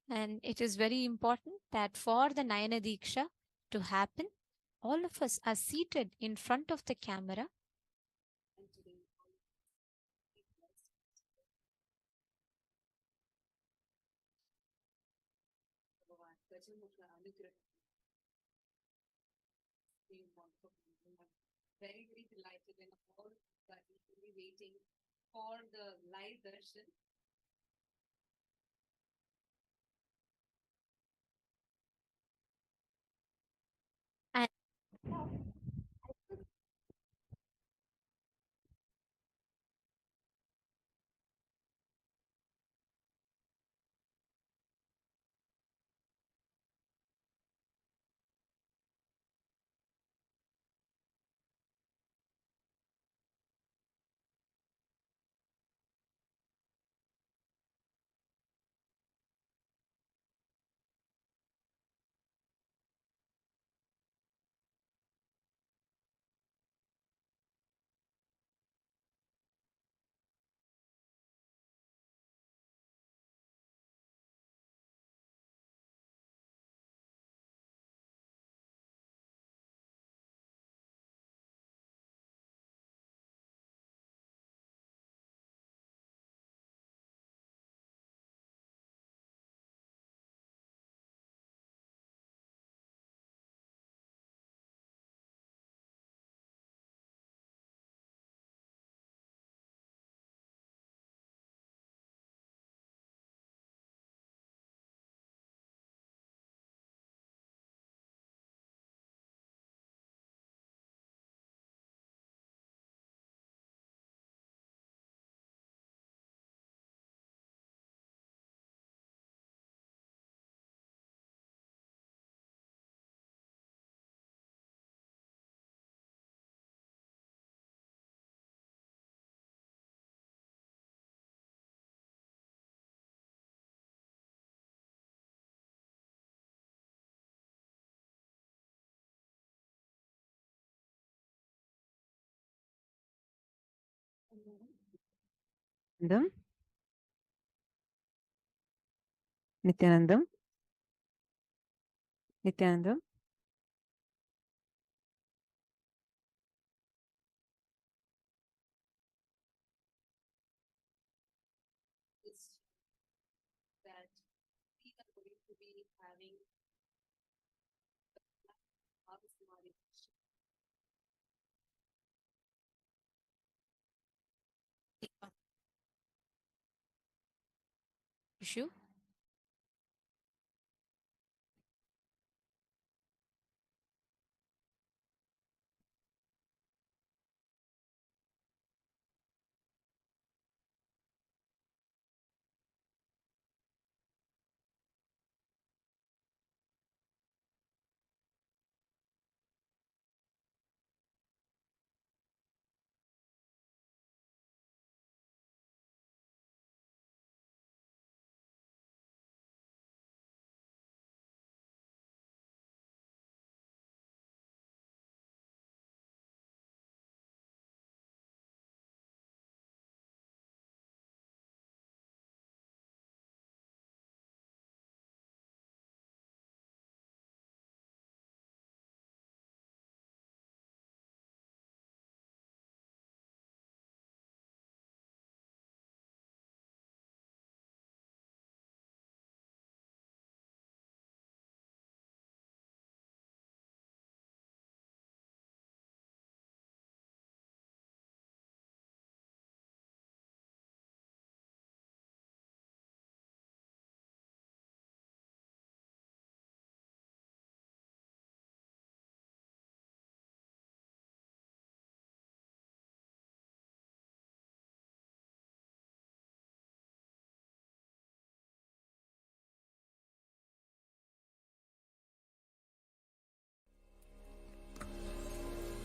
And it is very important that for the Nayana Diksha to happen, all of us are seated in front of the camera. Very, very delighted and all that eagerly waiting for the live darshan. And Nityanandam? Nithyanandam? Nithyanandam? That we are going to be having issue.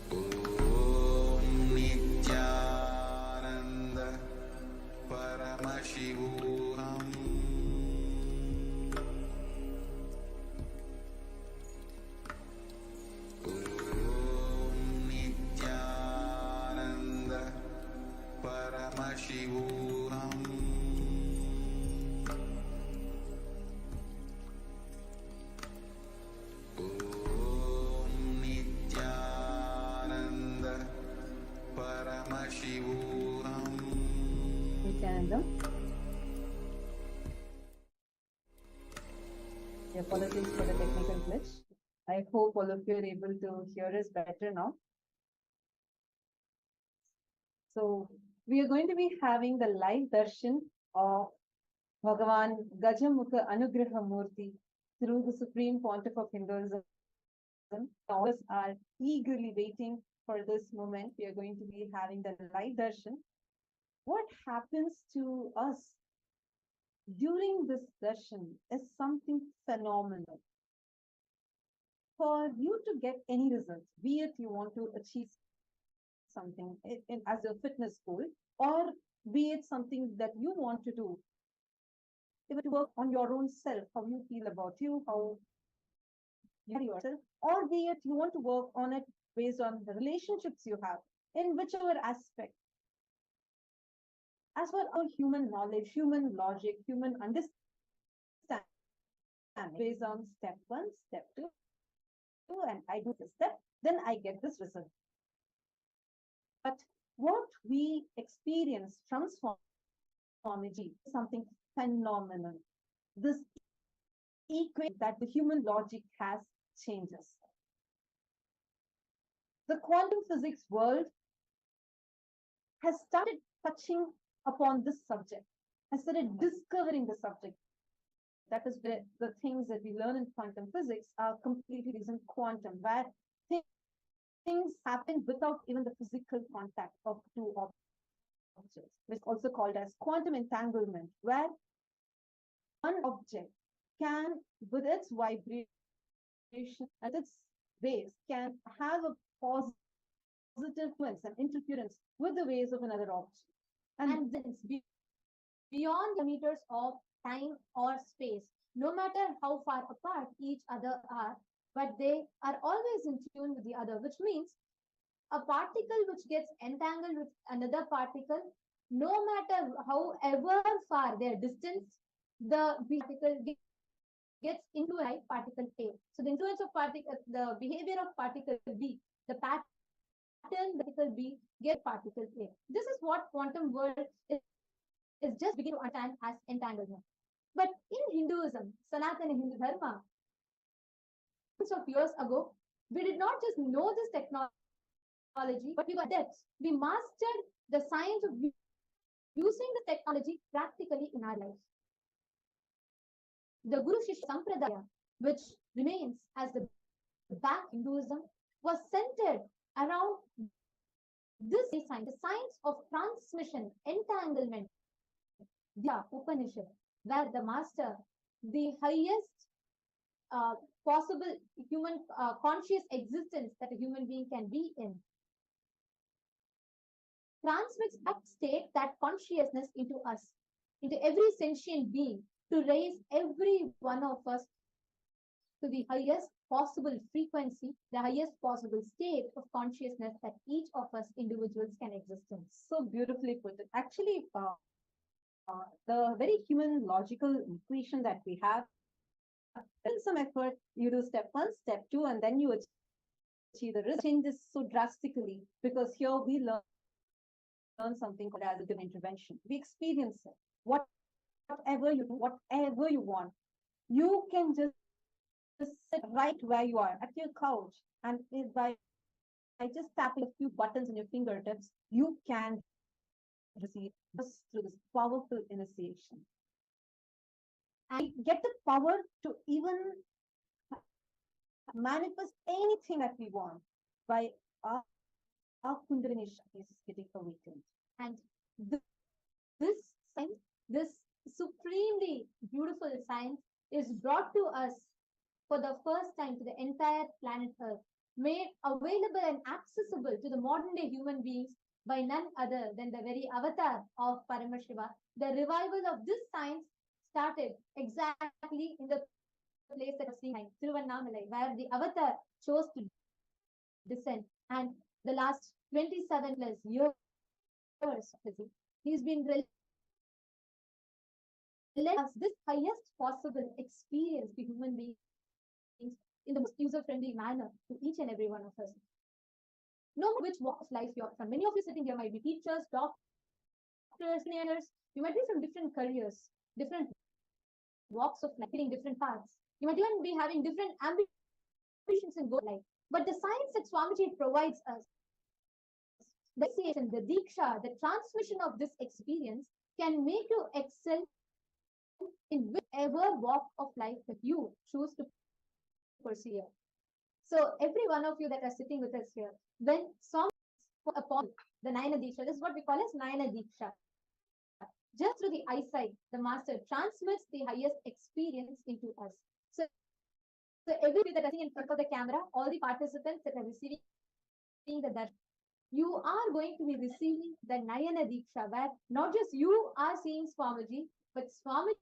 ॐ नित्यानन्द परमशिवोऽहम् ॐ नित्यानन्द परमशिवोऽहम् ॐ नित्यानन्द परमशिवोऽहम् Nithyanandam? Apologies for the technical glitch. I hope all of you are able to hear us better now. So we are going to be having the live darshan of Bhagavan Gajamukha Anugraha Murti through the Supreme Pontiff of Hinduism. All of us are eagerly waiting for this moment. We are going to be having the live darshan. What happens to us during this darshan is something phenomenal. For you to get any results, be it you want to achieve something as a fitness goal, or be it something that you want to do, even to work on your own self, how you feel about you, how you carry yourself, or be it you want to work on it based on the relationships you have, in whichever aspect. As for our human knowledge, human logic, human understanding, based on step 1, step 2, and I do this step, then I get this result. But what we experience from Swamiji is something phenomenal. This equation that the human logic has changes. The quantum physics world has started touching upon this subject, has started discovering the subject. That is where the things that we learn in quantum physics are completely based on quantum, where things happen without even the physical contact of two objects. It's also called as quantum entanglement, where one object can, with its vibration and its waves, can have a positive influence and interference with the waves of another object. And then beyond the meters of time or space, no matter how far apart each other are, but they are always in tune with the other, which means a particle which gets entangled with another particle no matter however far their distance, the particle gets influenced by particle A. So the influence of particle, the behavior of particle B, the pattern particle B get particle A. This is what quantum world is just beginning to understand as entanglement. But in Hinduism, Sanatana Hindu Dharma, hundreds of years ago, we did not just know this technology, but we were adept. We mastered the science of using the technology practically in our lives. The Guru Shishya Sampradaya, which remains as the back Hinduism, was centered around this science, the science of transmission, entanglement, via Upanishad, where the master, the highest possible human conscious existence that a human being can be in, transmits that state, that consciousness into us, into every sentient being, to raise every one of us to the highest possible frequency, the highest possible state of consciousness that each of us individuals can exist in. So beautifully put. Actually, the very human logical equation that we have, in some effort, you do step 1, step 2, and then you achieve the result. Changes so drastically because here we learn something called as a divine intervention. We experience it. Whatever you do, whatever you want, you can just sit right where you are at your couch, and by just tapping a few buttons on your fingertips, you can receive this through this powerful initiation. And get the power to even manifest anything that we want by our Kundalini Shakti is getting awakened. And this science, this supremely beautiful science, is brought to us for the first time to the entire planet Earth, made available and accessible to the modern day human beings by none other than the very avatar of Paramashiva. The revival of this science started exactly in the place that was seen, Tiruvannamalai, where the avatar chose to descend. And the last 27 plus years, he's been let us this highest possible experience to human beings in the most user-friendly manner to each and every one of us. No matter which walk of life you're from. Many of you sitting here might be teachers, doctors, engineers. You might be from different careers, different walks of life, hitting different paths. You might even be having different ambitions in goal life. But the science that Swamiji provides us, the initiation, the diksha, the transmission of this experience can make you excel in whichever walk of life that you choose to pursue. So every one of you that are sitting with us here, when Swami upon the Nayana Diksha, this is what we call as Nayana Diksha. Just through the eyesight, the master transmits the highest experience into us. So everybody that are sitting in front of the camera, all the participants that are receiving the darshan, you are going to be receiving the Nayana Diksha, where not just you are seeing Swamiji, but Swamiji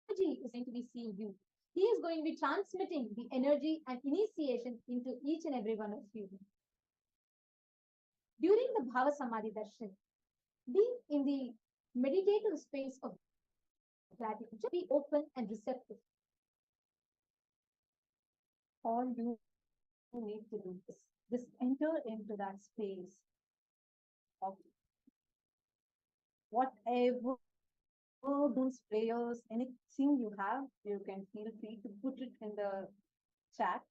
is going to be seeing you. He is going to be transmitting the energy and initiation into each and every one of you. During the Bhava Samadhi Darshan, be in the meditative space of gratitude. Just be open and receptive. All you need to do is just enter into that space of whatever those prayers, anything you have, you can feel free to put it in the chat.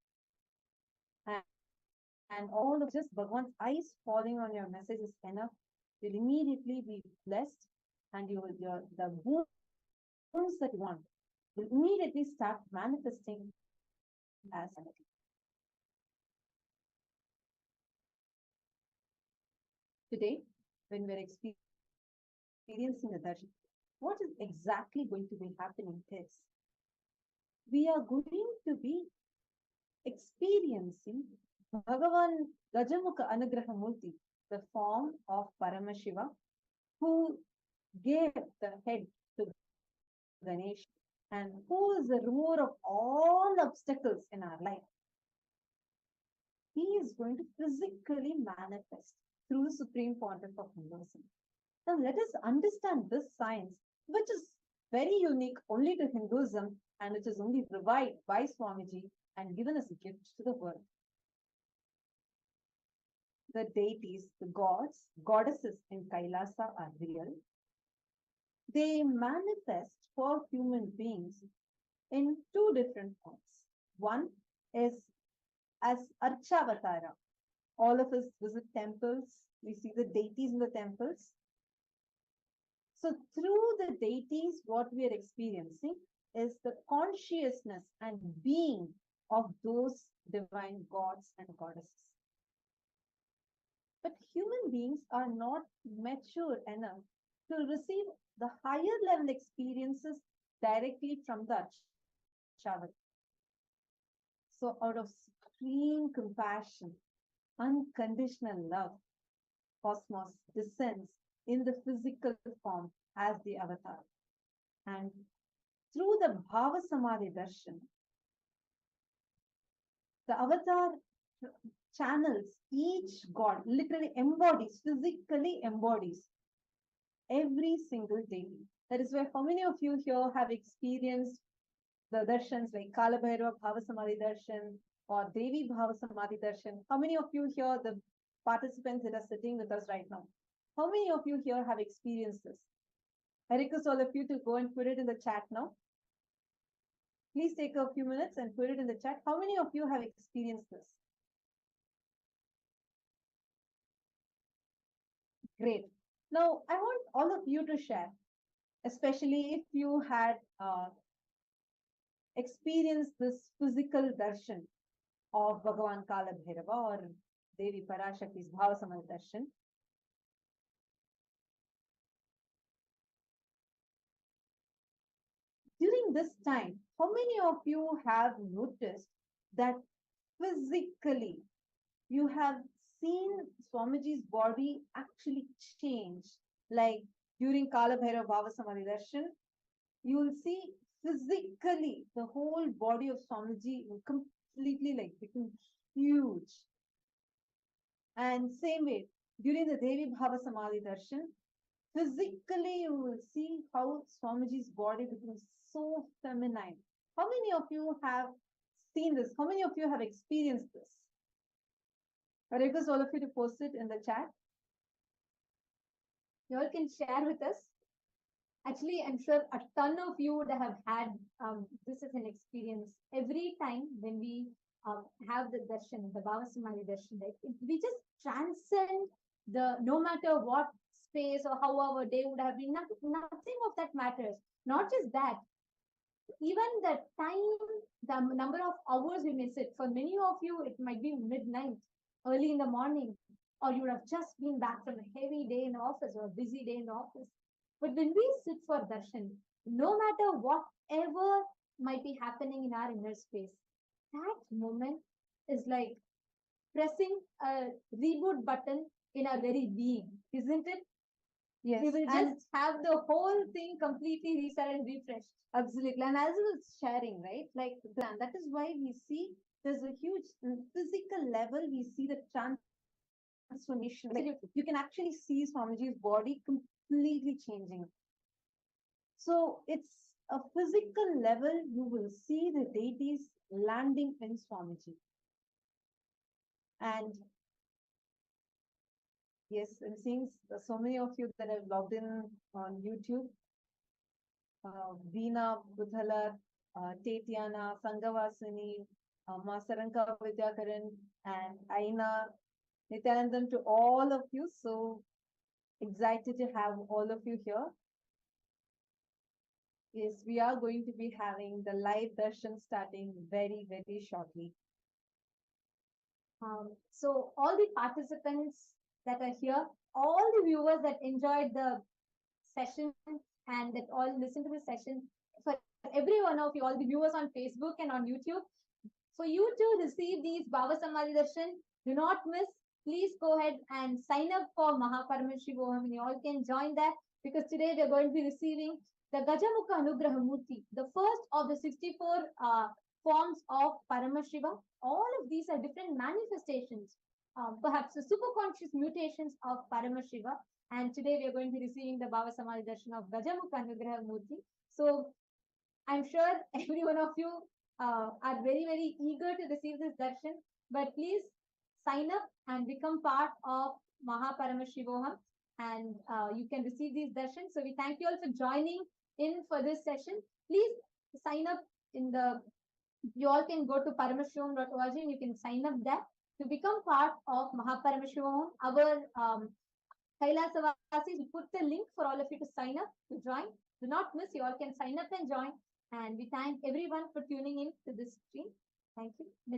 And all of just Bhagwan's eyes falling on your message is enough. You'll immediately be blessed, and you will the wounds that you want will immediately start manifesting as energy. Today, when we're experiencing the darshan, what is exactly going to be happening is we are going to be experiencing Bhagavan Gajamukha Anugrahamurti, the form of Paramashiva, who gave the head to Ganesh and who is the remover of all obstacles in our life. He is going to physically manifest through the Supreme Pontiff of Hinduism. Now let us understand this science, which is very unique only to Hinduism and which is only revived by Swamiji and given as a gift to the world. The deities, the gods, goddesses in Kailasa are real. They manifest for human beings in two different forms. One is as Archavatara. All of us visit temples. We see the deities in the temples. So through the deities, what we are experiencing is the consciousness and being of those divine gods and goddesses. But human beings are not mature enough to receive the higher level experiences directly from the Archavatara. So out of supreme compassion, unconditional love, Cosmos descends in the physical form as the avatar. And through the Bhava Samadhi Darshan, the avatar channels each god, literally embodies, physically embodies every single deity. That is why how many of you here have experienced the darshans like Kala Bhairava Bhava Samadhi Darshan or Devi Bhava Samadhi Darshan? How many of you here, the participants that are sitting with us right now, how many of you here have experienced this? I request all of you to go and put it in the chat now. Please take a few minutes and put it in the chat. How many of you have experienced this? Great. Now, I want all of you to share, especially if you had experienced this physical darshan of Bhagavan Kala Bhairava or Devi Parashakti's Bhava Samadhi Darshan. During this time, how many of you have noticed that physically you have seen Swamiji's body actually change? Like during Kala Bhairava Bhava Samadhi Darshan, you will see physically the whole body of Swamiji will completely like become huge. And same way, during the Devi Bhava Samadhi Darshan, physically you will see how Swamiji's body becomes so feminine. How many of you have seen this? How many of you have experienced this? I request all of you to post it in the chat. You all can share with us. Actually, I'm sure a ton of you would have had this as an experience. Every time when we have the darshan, the Bhava Samadhi darshan, right? We just transcend the, no matter what space or how our day would have been, nothing of that matters. Not just that, even the time, the number of hours we may sit. For many of you, it might be midnight, early in the morning, or you would have just been back from a heavy day in the office or a busy day in the office. But when we sit for darshan, no matter whatever might be happening in our inner space, that moment is like pressing a reboot button in our very being, isn't it? Yes. We will just have the whole thing completely reset and refreshed. Absolutely. And as I was sharing, right? Like that is why we see there's a huge physical level, we see the transformation. Like you can actually see Swamiji's body completely changing. So it's a physical level, you will see the deities landing in Swamiji. And yes, I'm seeing so many of you that have logged in on YouTube. Veena Budhalar, Tetiana, Sangavasini, Masaranka Vidyakaran, and Aina, Nithyananda, to all of you. So excited to have all of you here. Yes, we are going to be having the live darshan starting very, very shortly. So all the participants that are here, all the viewers that enjoyed the session and that all listen to the session, for every one of you, all the viewers on Facebook and on YouTube, for you to receive these Bhava Samadhi Darshan, do not miss. Please go ahead and sign up for Paramashivam, and you all can join that, because today we are going to be receiving the Gajamukha Anugraha Murti, the first of the 64 forms of Paramashivam. All of these are different manifestations, perhaps the superconscious mutations of Paramashiva. And today we are going to be receiving the Bhava Samadhi Darshan of Gajamukha Anugraha Murti. So I'm sure every one of you are very, very eager to receive this darshan, but please sign up and become part of Paramashivam, and you can receive these darshans. So we thank you all for joining in for this session. Please sign up in the, you all can go to paramashivam.org and you can sign up there to become part of Paramashivam. Our KAILASA Vasis, we put the link for all of you to sign up, to join. Do not miss, you all can sign up and join. And we thank everyone for tuning in to this stream. Thank you.